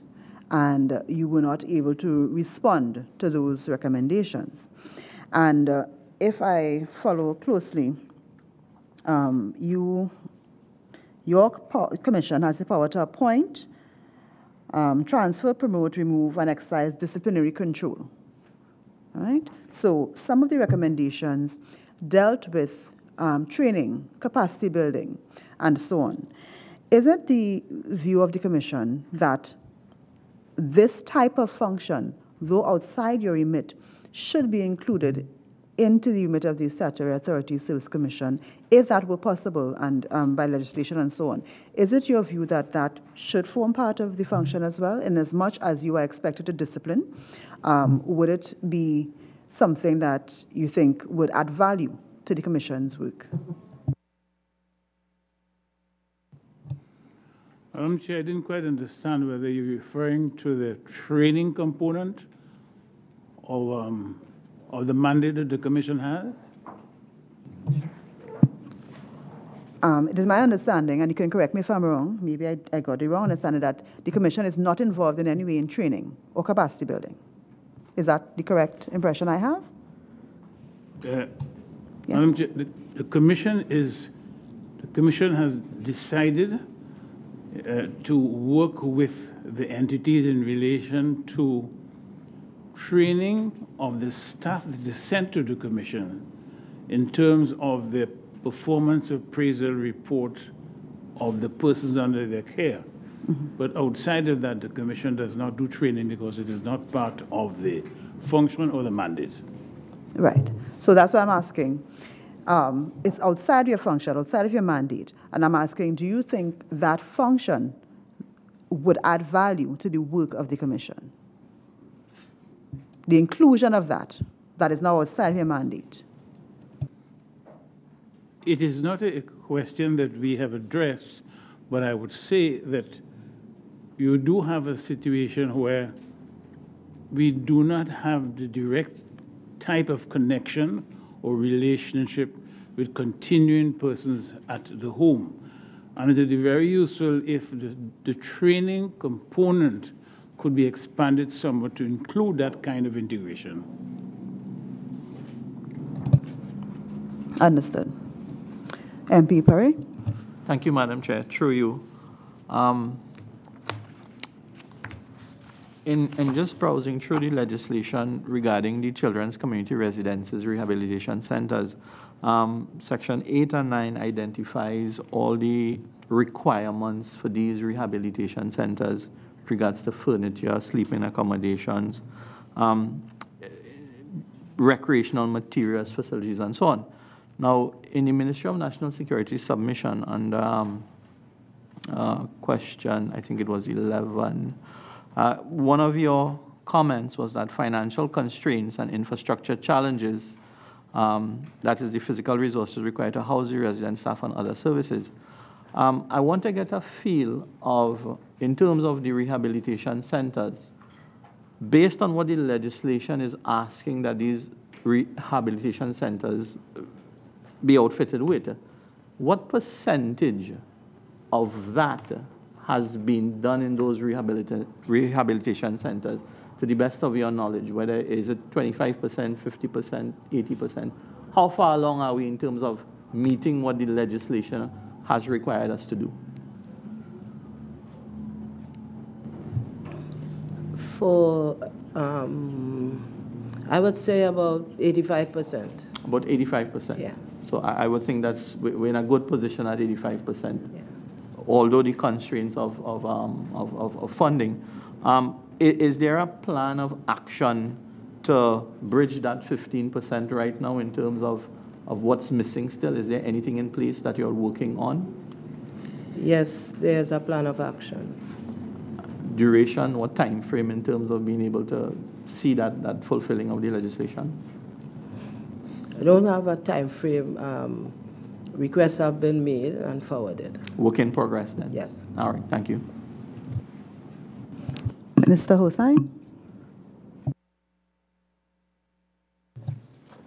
and you were not able to respond to those recommendations. And if I follow closely, your commission has the power to appoint, transfer, promote, remove, and exercise disciplinary control. All right? So some of the recommendations dealt with training, capacity building, and so on. Is it the view of the commission that this type of function, though outside your remit, should be included into the remit of the Statutory Authorities Service Commission, if that were possible, and by legislation and so on? Is it your view that that should form part of the function as well, in as much as you are expected to discipline? Would it be something that you think would add value to the Commission's work? Madam Chair, I didn't quite understand whether you're referring to the training component of the mandate that the Commission has. It is my understanding, and you can correct me if I'm wrong, maybe I got the wrong understanding, that the Commission is not involved in any way in training or capacity building. Is that the correct impression I have? Yes. Madam Chair, the Commission has decided to work with the entities in relation to training of the staff that is sent to the Commission in terms of the performance appraisal report of the persons under their care. But outside of that, the Commission does not do training because it is not part of the function or the mandate. Right. So that's what I'm asking. It's outside your function, outside of your mandate. And I'm asking, do you think that function would add value to the work of the Commission? The inclusion of that is now outside of your mandate. It is not a question that we have addressed, but I would say that you do have a situation where we do not have the direct type of connection or relationship with continuing persons at the home. And it would be very useful if the training component could be expanded somewhat to include that kind of integration. Understood. MP Perry. Thank you, Madam Chair. Through you. In just browsing through the legislation regarding the Children's Community Residences Rehabilitation Centres, Section 8 and 9 identifies all the requirements for these rehabilitation centres with regards to furniture, sleeping accommodations, recreational materials, facilities, and so on. Now, in the Ministry of National Security submission under question, I think it was 11, one of your comments was that financial constraints and infrastructure challenges, that is the physical resources required to house the resident staff and other services. I want to get a feel of, in terms of the rehabilitation centers, based on what the legislation is asking that these rehabilitation centers be outfitted with, what percentage of that has been done in those rehabilitation centers, to the best of your knowledge? Whether is it 25%, 50%, 80%? How far along are we in terms of meeting what the legislation has required us to do? For, I would say about 85%. About 85%? Yeah. So I would think we're in a good position at 85%. Yeah. Although the constraints of funding. Is there a plan of action to bridge that 15% right now in terms of what's missing still? Is there anything in place that you're working on? Yes, there's a plan of action. Duration, what time frame in terms of being able to see that fulfilling of the legislation? I don't have a time frame. Requests have been made and forwarded. Work in progress then? Yes. All right, thank you. Mr. Hossain.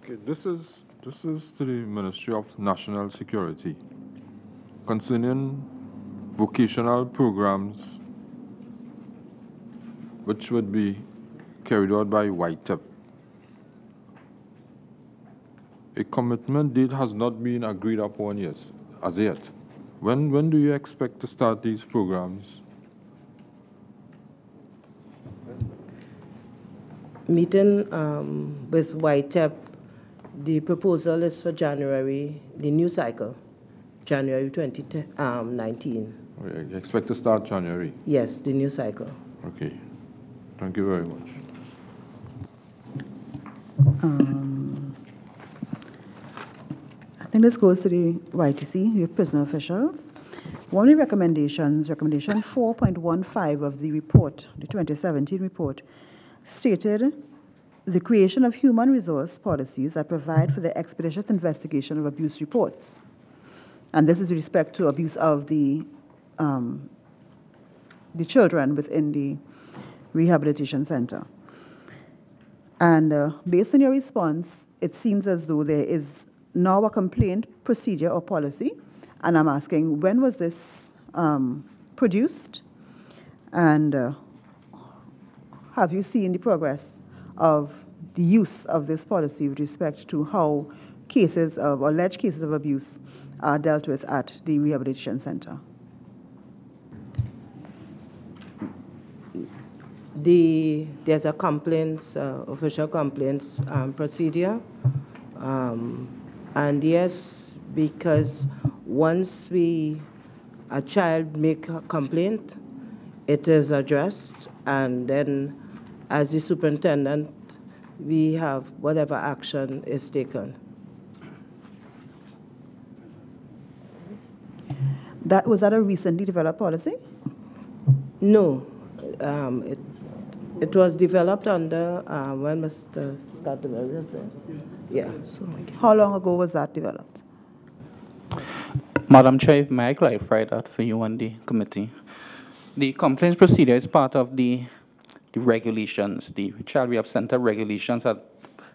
Okay, this is to the Ministry of National Security concerning vocational programs which would be carried out by YTEP. A commitment date has not been agreed upon as yet. When do you expect to start these programs? Meeting with YTEP, the proposal is for January, the new cycle, January 2019. You expect to start January? Yes, the new cycle. Okay. Thank you very much. I think this goes to the YTC, your prisoner officials. One of the recommendations, recommendation 4.15 of the report, the 2017 report, stated the creation of human resource policies that provide for the expeditious investigation of abuse reports. And this is with respect to abuse of the children within the Rehabilitation Center. And based on your response, it seems as though there is now a complaint procedure or policy, and I'm asking, when was this produced? And have you seen the progress of the use of this policy with respect to how cases of alleged cases of abuse are dealt with at the Rehabilitation Center? There's a complaints, official complaints procedure. And yes, because once a child make a complaint, it is addressed, and then as the superintendent, we have whatever action is taken. Was that a recently developed policy? No. It was developed under when Mr. Scott was there. Yeah. So. How long ago was that developed? Madam Chair, may I clarify that for you and the committee? The complaints procedure is part of the regulations, the Child Rehab Center regulations at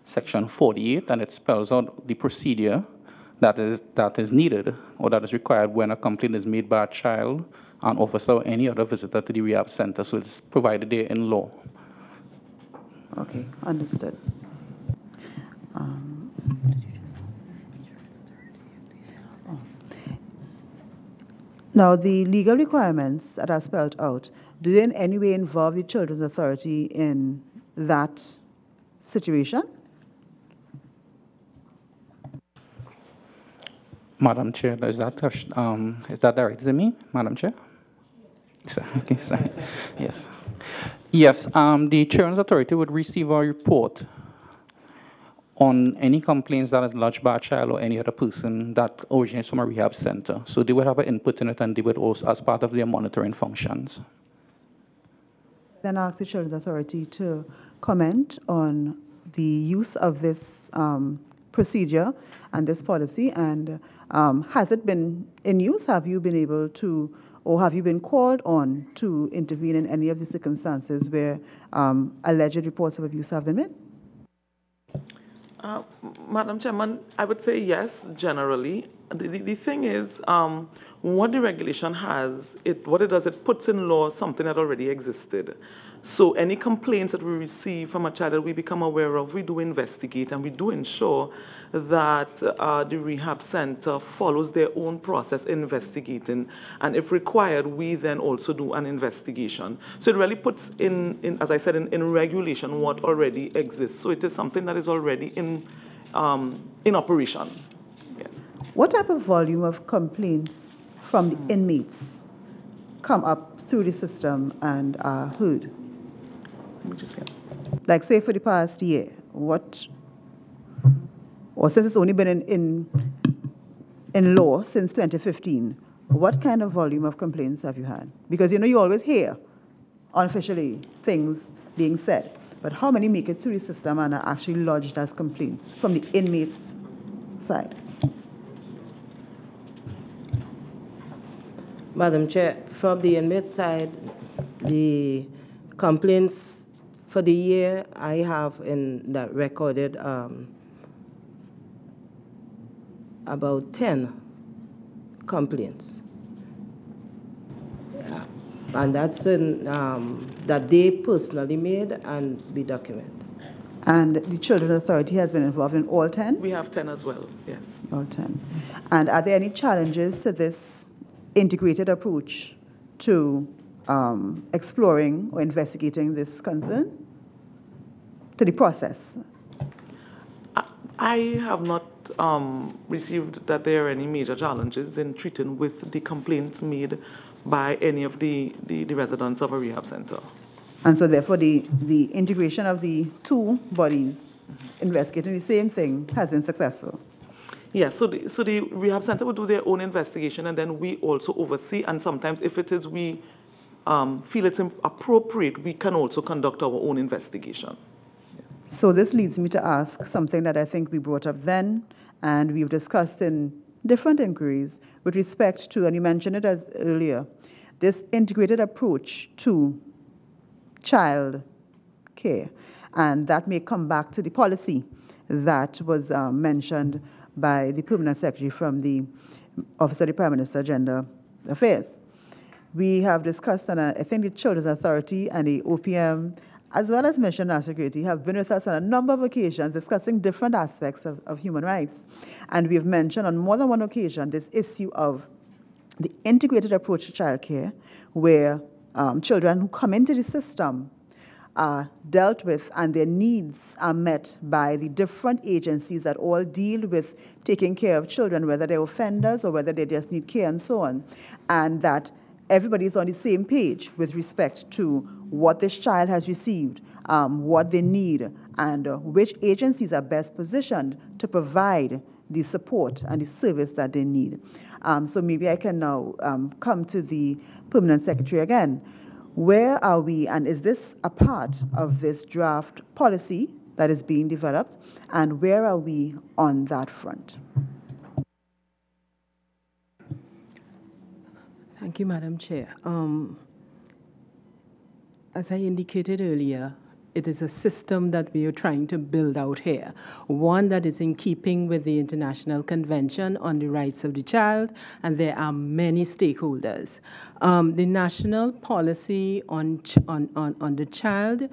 Section 48, and it spells out the procedure that is needed or that is required when a complaint is made by a child, an officer, or any other visitor to the rehab center. So it's provided there in law. Okay, understood. Now, the legal requirements that are spelled out, do they in any way involve the Children's Authority in that situation? Madam Chair, is that directed to me, Madam Chair? Okay, sorry. Yes. Yes, the Children's Authority would receive a report on any complaints that is lodged by a child or any other person that originates from a rehab center. So they would have an input in it, and they would also, as part of their monitoring functions. Then ask the Children's Authority to comment on the use of this procedure and this policy, and has it been in use? Have you been able to, or have you been called on to intervene in any of the circumstances where alleged reports of abuse have been made? Madam Chairman, I would say yes, generally. The thing is, what the regulation has, what it does, it puts in law something that already existed. So any complaints that we receive from a child that we become aware of, we do investigate, and we do ensure that the rehab center follows their own process investigating, and if required, we then also do an investigation. So it really puts in as I said, in regulation what already exists. So it is something that is already in operation. Yes. What type of volume of complaints from the inmates come up through the system and are heard? Let me just see. Like, say, for the past year, or since it's only been in law since 2015, what kind of volume of complaints have you had? Because, you always hear unofficially things being said, but how many make it through the system and are actually lodged as complaints from the inmates' side? Madam Chair, from the inmate side, the complaints for the year I have in that recorded about 10 complaints. And that's that they personally made and be documented. And the Children's Authority has been involved in all 10? We have 10 as well, yes. All 10. And are there any challenges to this integrated approach to exploring or investigating this concern? To the process? I have not received that there are any major challenges in treating with the complaints made by any of the residents of a rehab center. And so therefore the integration of the two bodies investigating the same thing has been successful? Yes, so the rehab center will do their own investigation, and then we also oversee, and sometimes if it is we feel it's appropriate, we can also conduct our own investigation. So this leads me to ask something that I think we brought up then, and we've discussed in different inquiries with respect to, and you mentioned it as earlier, this integrated approach to child care. And that may come back to the policy that was mentioned by the Permanent Secretary from the Office of the Prime Minister Gender Affairs. We have discussed, and I think the Children's Authority and the OPM, as well as Mission National Security, have been with us on a number of occasions discussing different aspects of human rights. And we have mentioned on more than one occasion this issue of the integrated approach to child care, where children who come into the system are dealt with and their needs are met by the different agencies that all deal with taking care of children, whether they're offenders or whether they just need care and so on. And that everybody is on the same page with respect to what this child has received, what they need, and which agencies are best positioned to provide the support and the service that they need. So maybe I can now come to the Permanent Secretary again. Where are we, and is this a part of this draft policy that is being developed, and where are we on that front? Thank you, Madam Chair. As I indicated earlier, it is a system that we are trying to build out here, one that is in keeping with the International Convention on the Rights of the Child, and there are many stakeholders. The national policy on the child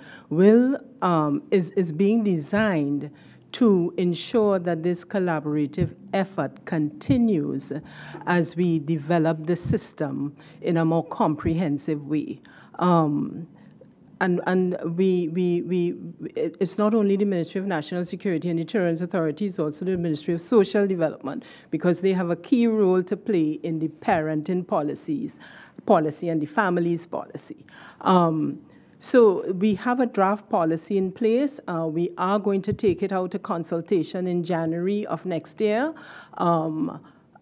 is being designed to ensure that this collaborative effort continues as we develop the system in a more comprehensive way. It's not only the Ministry of National Security and the Children's Authority, it's also the Ministry of Social Development, because they have a key role to play in the parenting policy and the families policy. So we have a draft policy in place. We are going to take it out to consultation in January of next year.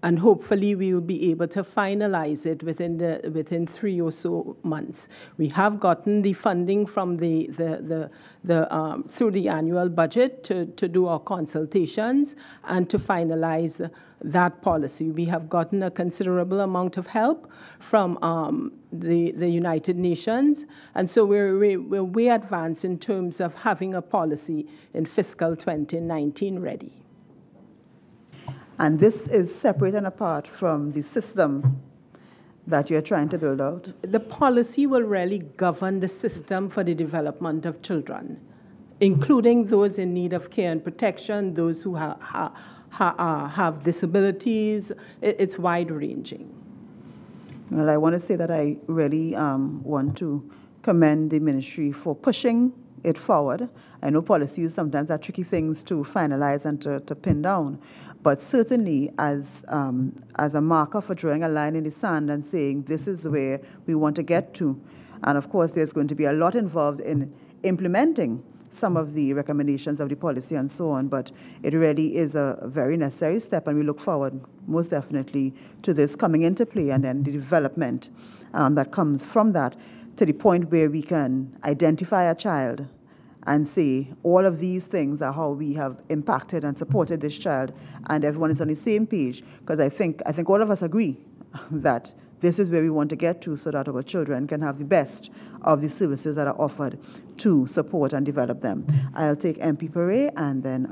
And hopefully we will be able to finalize it within 3 or so months. We have gotten the funding from through the annual budget to do our consultations and to finalize that policy. We have gotten a considerable amount of help from the United Nations, and so we're way advanced in terms of having a policy in fiscal 2019 ready. And this is separate and apart from the system that you're trying to build out? The policy will really govern the system for the development of children, including those in need of care and protection, those who have disabilities. It's wide-ranging. Well, I want to say that I really want to commend the ministry for pushing it forward. I know policies sometimes are tricky things to finalize and to pin down, but certainly as a marker for drawing a line in the sand and saying this is where we want to get to. And of course, there's going to be a lot involved in implementing some of the recommendations of the policy and so on, but it really is a very necessary step, and we look forward most definitely to this coming into play and then the development that comes from that to the point where we can identify a child and say all of these things are how we have impacted and supported this child, and everyone is on the same page, because I think all of us agree that this is where we want to get to so that our children can have the best of the services that are offered to support and develop them. I'll take MP Pare and then...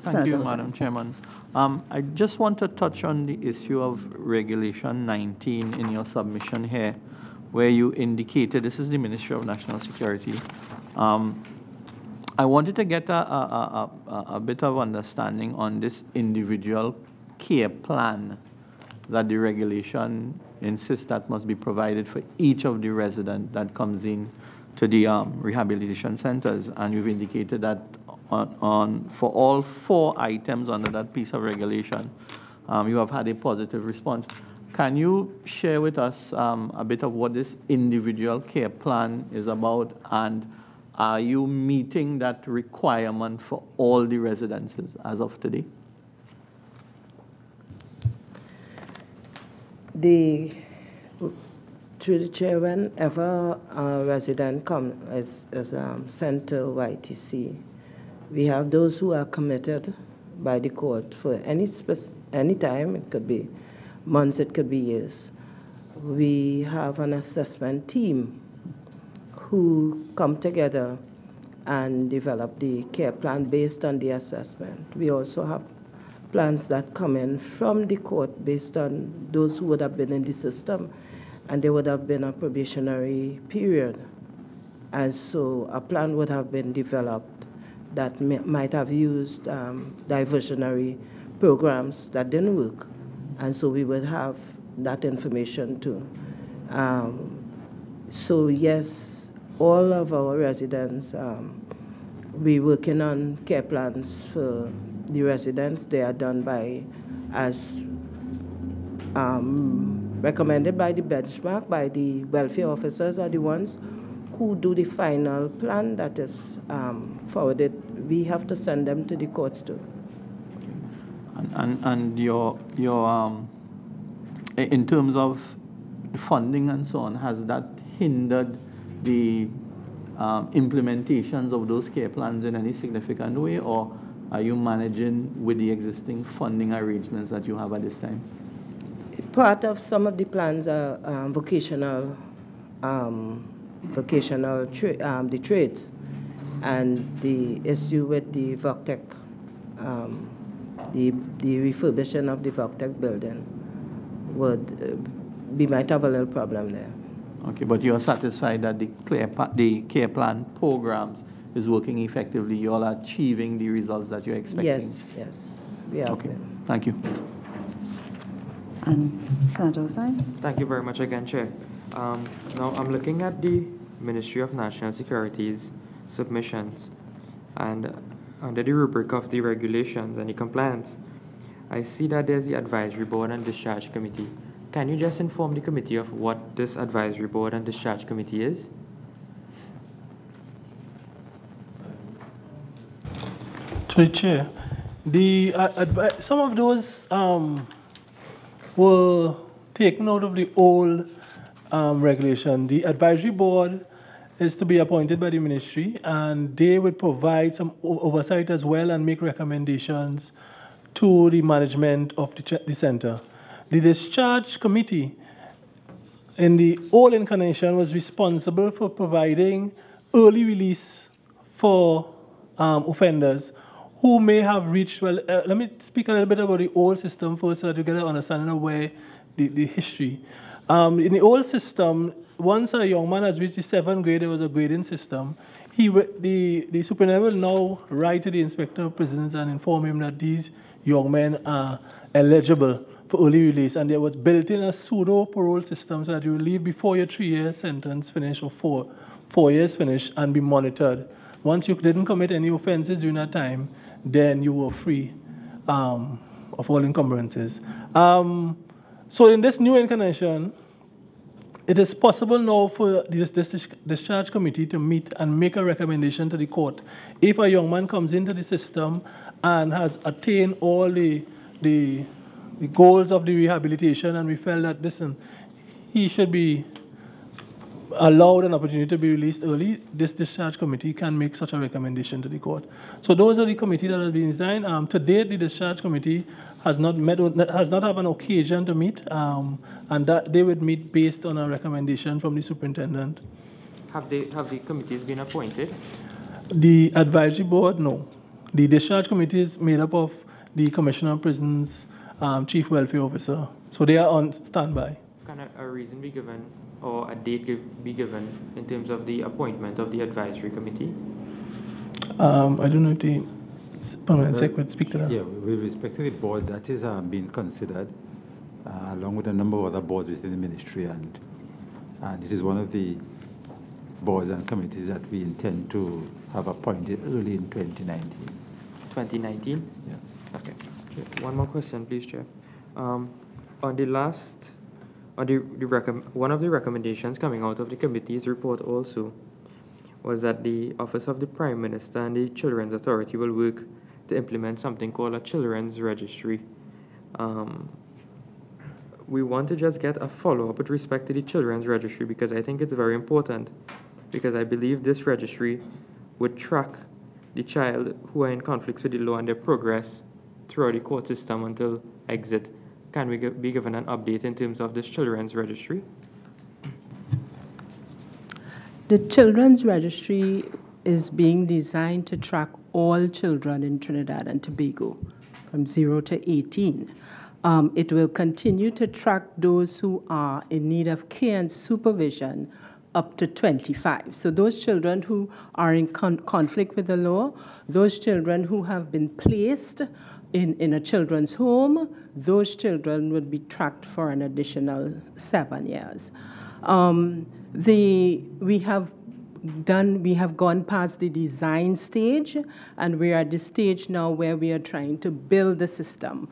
Thank you, Madam Chairman. I just want to touch on the issue of Regulation 19 in your submission here, where you indicated, this is the Ministry of National Security. I wanted to get a bit of understanding on this individual care plan that the regulation insists that must be provided for each of the residents that comes in to the rehabilitation centers. And you've indicated that for all 4 items under that piece of regulation, you have had a positive response. Can you share with us a bit of what this individual care plan is about, and are you meeting that requirement for all the residences as of today? Through the chair, whenever a resident is sent to YTC, we have those who are committed by the court for any time. It could be months, it could be years. We have an assessment team who come together and develop the care plan based on the assessment. We also have plans that come in from the court based on those who would have been in the system, and there would have been a probationary period. And so a plan would have been developed that might have used diversionary programs that didn't work. And so we would have that information too. So yes, all of our residents, we're working on care plans for the residents. They are done as recommended by the benchmark, by the welfare officers are the ones who do the final plan that is forwarded. We have to send them to the courts too. And your in terms of funding and so on, has that hindered the implementations of those care plans in any significant way, or are you managing with the existing funding arrangements that you have at this time? Part of some of the plans are vocational the trades, and the issue with the VOCTEC, the refurbishment of the VOCTEC building we might have a little problem there. Okay, but you are satisfied that the care plan programs is working effectively? You all are achieving the results that you're expecting? Yes, we have okay. been. Thank you. And Senator Hussain. Thank you very much again, Chair. Now I'm looking at the Ministry of National Security's submissions, and under the rubric of the regulations and the compliance, I see that there's the Advisory Board and Discharge Committee. Can you just inform the committee of what this Advisory Board and Discharge Committee is? To the Chair, some of those were taken out of the old regulation. The Advisory Board is to be appointed by the Ministry, and they would provide some oversight as well and make recommendations to the management of the center. The Discharge Committee in the old incarnation was responsible for providing early release for offenders who may have reached, well, let me speak a little bit about the old system first so that you get an understanding of where the history. In the old system, once a young man has reached the 7th grade, there was a grading system. The superintendent will now write to the inspector of prisons and inform him that these young men are eligible for early release, and there was built in a pseudo parole system so that you will leave before your 3-year sentence finish or 4 years finish and be monitored. Once you didn't commit any offenses during that time, then you were free of all encumbrances. So in this new incarnation, it is possible now for this discharge committee to meet and make a recommendation to the court. If a young man comes into the system and has attained all the goals of the rehabilitation, and we felt that, listen, he should be allowed an opportunity to be released early, this discharge committee can make such a recommendation to the court. So those are the committee that have been designed. To date, the discharge committee has not have an occasion to meet, and that they would meet based on a recommendation from the superintendent. Have the committees been appointed? The advisory board, no. The discharge committee is made up of the Commissioner of Prisons, Chief Welfare Officer. So they are on standby. Can a reason be given or a date be given in terms of the appointment of the advisory committee? I don't know if the permanent secretary would speak to that. Yeah, with respect to the board, that is being considered along with a number of other boards within the ministry, and it is one of the boards and committees that we intend to have appointed early in 2019. 2019? Yeah. Okay. One more question, please, Chair. On the last, one of the recommendations coming out of the committee's report also was that the Office of the Prime Minister and the Children's Authority will work to implement something called a children's registry. We want to just get a follow-up with respect to the children's registry because I think it's very important, because I believe this registry would track the child who are in conflicts with the law and their progress throughout the court system until exit. Can we be given an update in terms of this children's registry? The Children's Registry is being designed to track all children in Trinidad and Tobago from 0 to 18. It will continue to track those who are in need of care and supervision up to 25. So those children who are in conflict with the law, those children who have been placed in a children's home, those children would be tracked for an additional 7 years. We have gone past the design stage, and we are at the stage now where we are trying to build the system.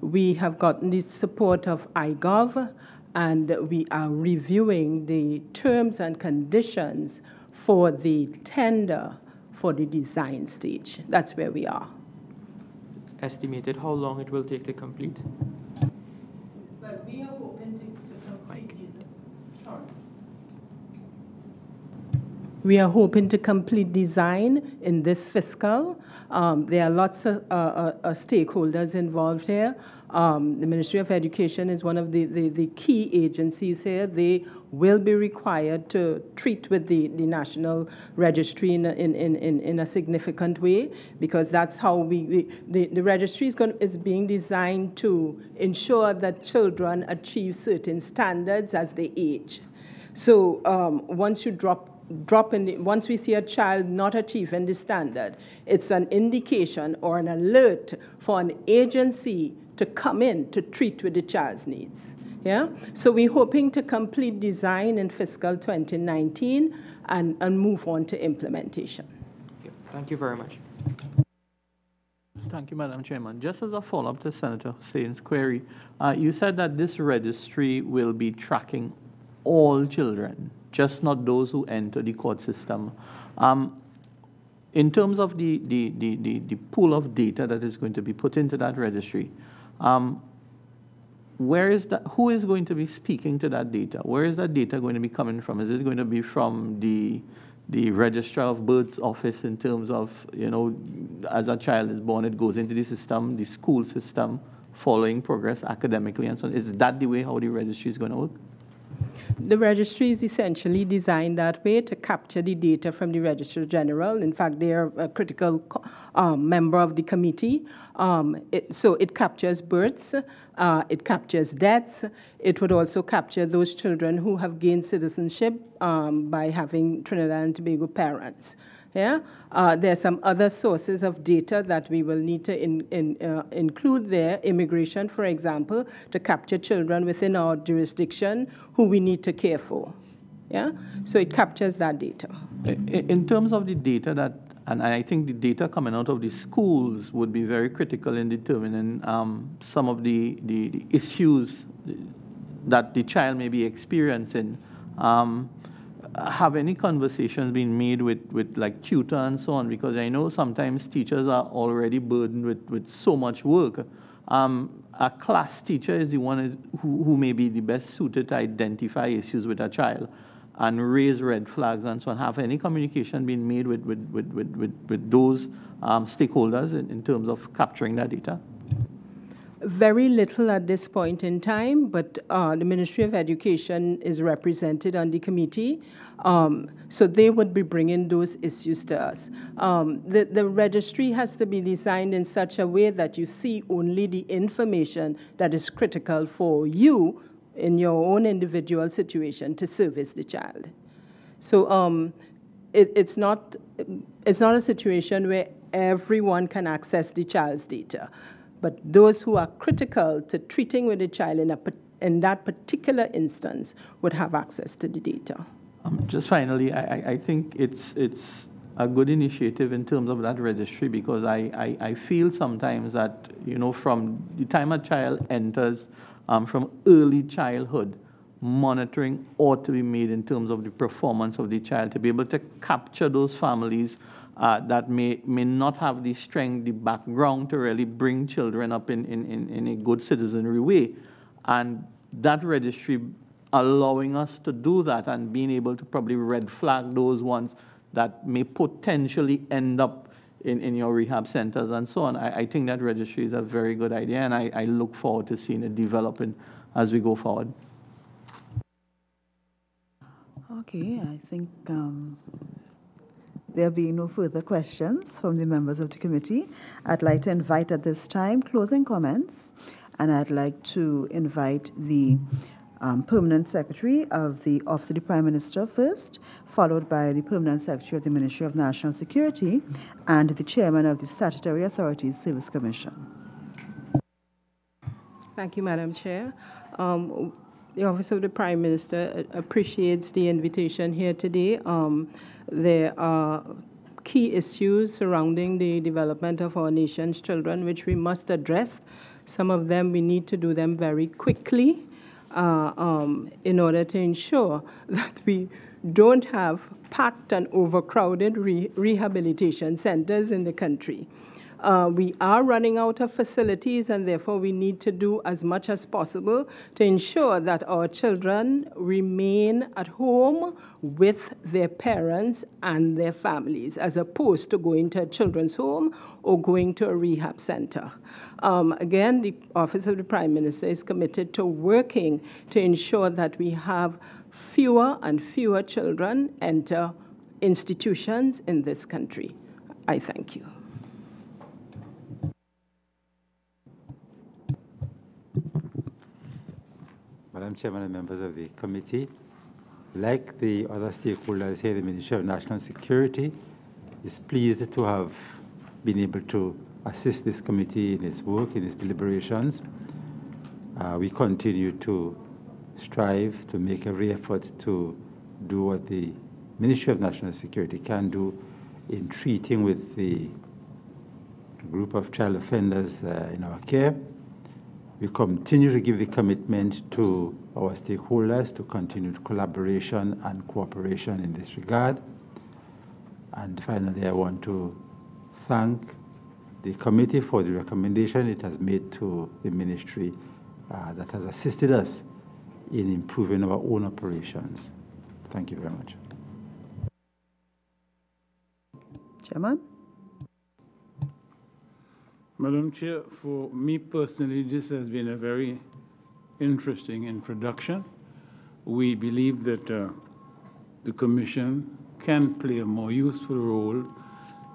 We have gotten the support of iGov, and we are reviewing the terms and conditions for the tender for the design stage. That's where we are. Estimated how long it will take to complete? But we are hoping to complete We are hoping to complete design in this fiscal. There are lots of stakeholders involved here. The Ministry of Education is one of the key agencies here. They will be required to treat with the National Registry in a significant way, because that's how the registry is being designed to ensure that children achieve certain standards as they age. So once you once we see a child not achieving the standard, it's an indication or an alert for an agency to come in to treat with the child's needs. Yeah? So we're hoping to complete design in fiscal 2019 and move on to implementation. Thank you very much. Thank you, Madam Chairman. Just as a follow-up to Senator Hussein's query, you said that this registry will be tracking all children, just not those who enter the court system. In terms of the pool of data that is going to be put into that registry, where is that? Who is going to be speaking to that data? Where is that data going to be coming from? Is it going to be from the Registrar of Births office in terms of, as a child is born, it goes into the system, the school system, following progress academically and so on? Is that the way how the registry is going to work? The registry is essentially designed that way to capture the data from the Registrar General. In fact, they are a critical member of the committee. So it captures births, it captures deaths. It would also capture those children who have gained citizenship by having Trinidad and Tobago parents. Yeah? There are some other sources of data that we will need to include there. Immigration, for example, to capture children within our jurisdiction who we need to care for. Yeah? So it captures that data. In terms of the data that, and I think the data coming out of the schools would be very critical in determining some of the issues that the child may be experiencing. Have any conversations been made with like tutor and so on? Because I know sometimes teachers are already burdened with so much work. A class teacher is the one who may be the best suited to identify issues with a child and raise red flags and so on. Have any communication been made with those stakeholders in terms of capturing that data? Very little at this point in time, but the Ministry of Education is represented on the committee, so they would be bringing those issues to us. The registry has to be designed in such a way that you see only the information that is critical for you in your own individual situation to service the child. So it's not a situation where everyone can access the child's data, but those who are critical to treating with the child in that particular instance would have access to the data. Just finally, I think it's a good initiative in terms of that registry, because I feel sometimes that, you know, from the time a child enters, from early childhood, monitoring ought to be made in terms of the performance of the child, to be able to capture those families that may not have the strength, the background to really bring children up in a good citizenry way. And that registry allowing us to do that and being able to probably red flag those ones that may potentially end up in your rehab centers and so on. I think that registry is a very good idea, and I look forward to seeing it developing as we go forward. Okay, I think there being no further questions from the members of the committee, I'd like to invite at this time closing comments, and I'd like to invite the Permanent Secretary of the Office of the Prime Minister first, followed by the Permanent Secretary of the Ministry of National Security, and the Chairman of the Statutory Authorities Service Commission. Thank you, Madam Chair. The Office of the Prime Minister appreciates the invitation here today. There are key issues surrounding the development of our nation's children, which we must address. Some of them, we need to do them very quickly in order to ensure that we don't have packed and overcrowded rehabilitation centers in the country. We are running out of facilities, and therefore we need to do as much as possible to ensure that our children remain at home with their parents and their families, as opposed to going to a children's home or going to a rehab center. Again, the Office of the Prime Minister is committed to working to ensure that we have fewer and fewer children enter institutions in this country. I thank you. Madam Chairman and members of the committee, like the other stakeholders here, the Ministry of National Security is pleased to have been able to assist this committee in its work, in its deliberations. We continue to strive to make every effort to do what the Ministry of National Security can do in treating with the group of child offenders in our care. We continue to give the commitment to our stakeholders to continued collaboration and cooperation in this regard. And finally, I want to thank the committee for the recommendation it has made to the ministry that has assisted us in improving our own operations. Thank you very much. Chairman? Madam Chair, for me personally, this has been a very interesting introduction. We believe that the Commission can play a more useful role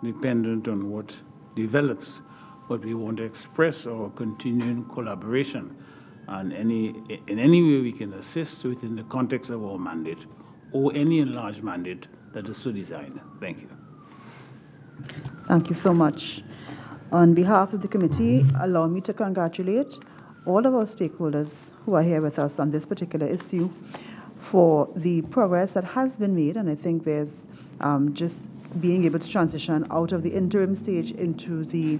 dependent on what develops, but we want to express our continuing collaboration and in any way we can assist within the context of our mandate or any enlarged mandate that is so designed. Thank you. Thank you so much. On behalf of the committee, allow me to congratulate all of our stakeholders who are here with us on this particular issue for the progress that has been made, and I think there's just being able to transition out of the interim stage into the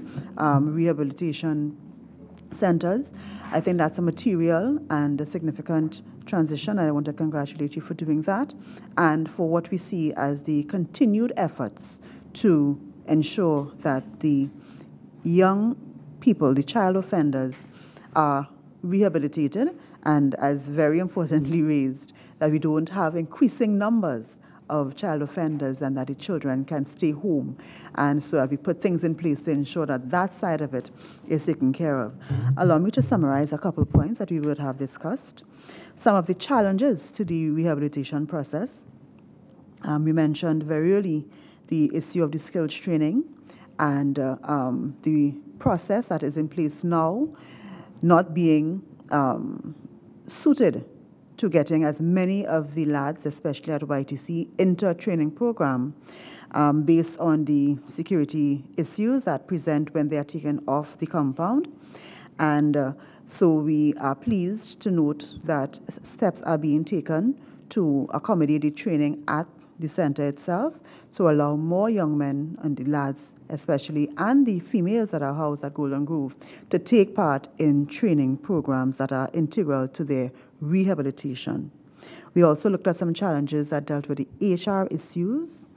rehabilitation centers. I think that's a material and a significant transition. I want to congratulate you for doing that and for what we see as the continued efforts to ensure that the young people, the child offenders, are rehabilitated and, as very importantly raised, that we don't have increasing numbers of child offenders and that the children can stay home. And so that we put things in place to ensure that that side of it is taken care of. Allow me to summarize a couple points that we would have discussed. Some of the challenges to the rehabilitation process. We mentioned very early the issue of the skills training and the process that is in place now not being suited to getting as many of the lads, especially at YTC, into a training program based on the security issues that present when they are taken off the compound. And so we are pleased to note that steps are being taken to accommodate the training at the center itself to allow more young men and the lads especially and the females that are housed at Golden Grove to take part in training programs that are integral to their rehabilitation. We also looked at some challenges that dealt with the HR issues.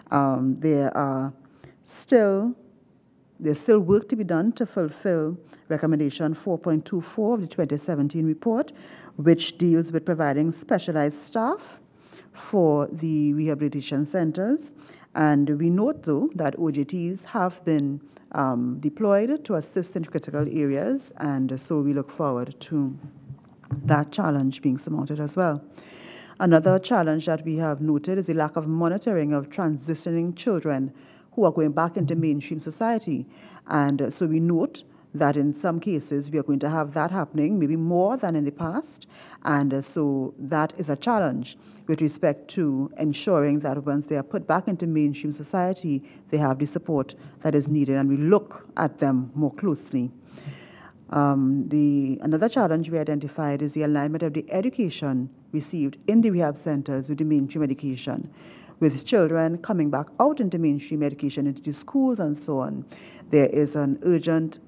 There's still work to be done to fulfill recommendation 4.24 of the 2017 report, which deals with providing specialized staff for the rehabilitation centres. And we note, though, that OJTs have been deployed to assist in critical areas, and so we look forward to that challenge being surmounted as well. Another challenge that we have noted is the lack of monitoring of transitioning children who are going back into mainstream society. And so we note that in some cases we are going to have that happening, maybe more than in the past. And so that is a challenge with respect to ensuring that once they are put back into mainstream society, they have the support that is needed, and we look at them more closely. Another challenge we identified is the alignment of the education received in the rehab centers with the mainstream education. With children coming back out into mainstream education, into the schools and so on, there is an urgent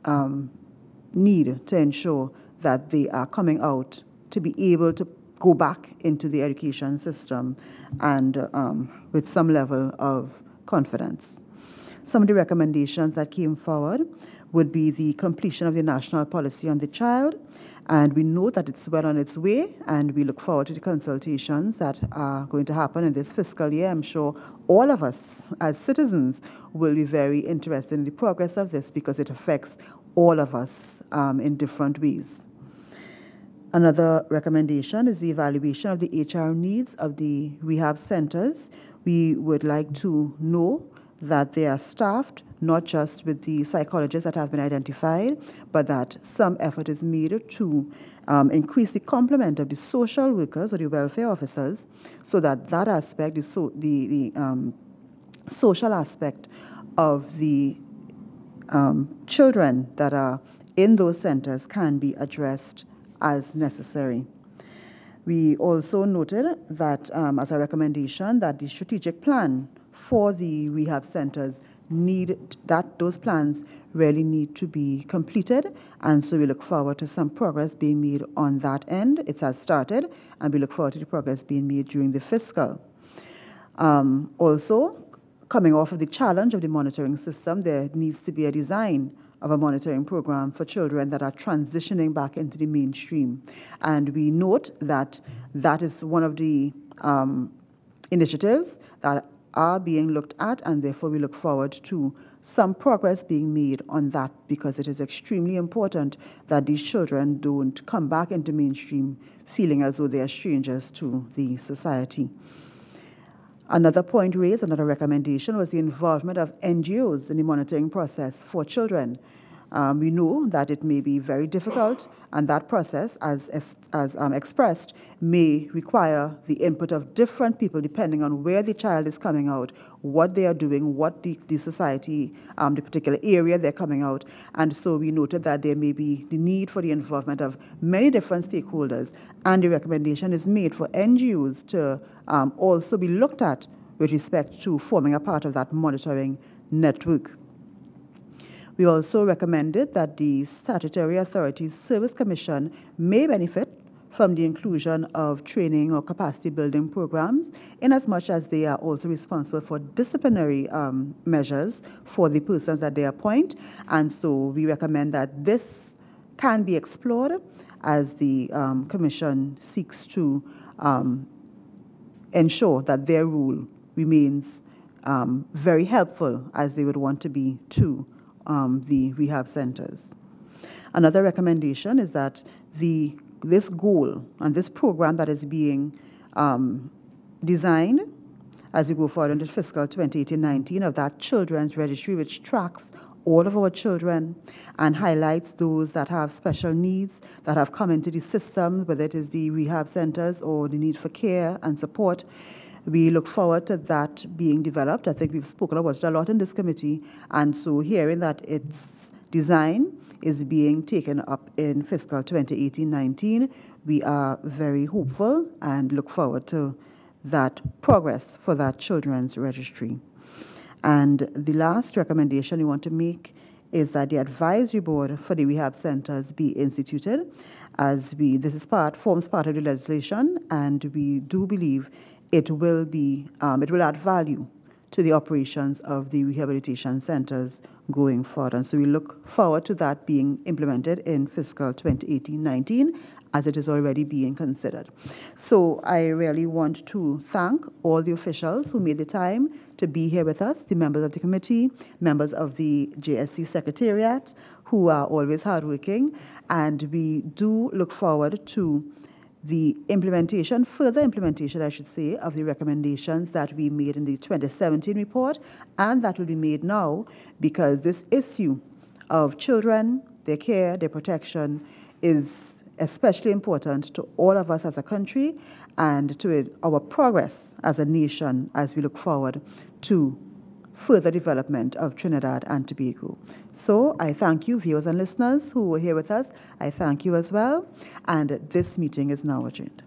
need to ensure that they are coming out to be able to go back into the education system and with some level of confidence. Some of the recommendations that came forward would be the completion of the national policy on the child, and we know that it's well on its way, and we look forward to the consultations that are going to happen in this fiscal year. I'm sure all of us as citizens will be very interested in the progress of this because it affects all of us in different ways. Another recommendation is the evaluation of the HR needs of the rehab centers. We would like to know that they are staffed not just with the psychologists that have been identified, but that some effort is made to increase the complement of the social workers or the welfare officers so that that aspect, the social aspect of the children that are in those centers can be addressed as necessary. We also noted that as a recommendation that the strategic plan for the rehab centers those plans really need to be completed, and so we look forward to some progress being made on that end. It has started, and we look forward to the progress being made during the fiscal. Also, coming off of the challenge of the monitoring system, there needs to be a design of a monitoring program for children that are transitioning back into the mainstream. And we note that that is one of the initiatives that are being looked at, and therefore we look forward to some progress being made on that because it is extremely important that these children don't come back into mainstream feeling as though they are strangers to the society. Another point raised, another recommendation, was the involvement of NGOs in the monitoring process for children. We know that it may be very difficult, and that process, as expressed, may require the input of different people depending on where the child is coming out, what they are doing, what the society, the particular area they're coming out. And so we noted that there may be the need for the involvement of many different stakeholders, and the recommendation is made for NGOs to also be looked at with respect to forming a part of that monitoring network. We also recommended that the Statutory Authorities Service Commission may benefit from the inclusion of training or capacity building programs, in as much as they are also responsible for disciplinary measures for the persons that they appoint. And so we recommend that this can be explored as the Commission seeks to ensure that their role remains very helpful as they would want to be to the rehab centers. Another recommendation is that this goal and this program that is being designed as we go forward into fiscal 2018-19 of that children's registry, which tracks all of our children and highlights those that have special needs, that have come into the system, whether it is the rehab centers or the need for care and support. We look forward to that being developed. I think we've spoken about it a lot in this committee, and so hearing that its design is being taken up in fiscal 2018-19, we are very hopeful and look forward to that progress for that children's registry. And the last recommendation we want to make is that the advisory board for the rehab centers be instituted, as this forms part of the legislation, and we do believe it will add value to the operations of the rehabilitation centers going forward. And so we look forward to that being implemented in fiscal 2018-19 as it is already being considered. So I really want to thank all the officials who made the time to be here with us, the members of the committee, members of the JSC Secretariat, who are always hardworking, and we do look forward to the further implementation, I should say, of the recommendations that we made in the 2017 report, and that will be made now, because this issue of children, their care, their protection is especially important to all of us as a country and to our progress as a nation as we look forward to further development of Trinidad and Tobago. So I thank you, viewers and listeners who were here with us. I thank you as well, and this meeting is now adjourned.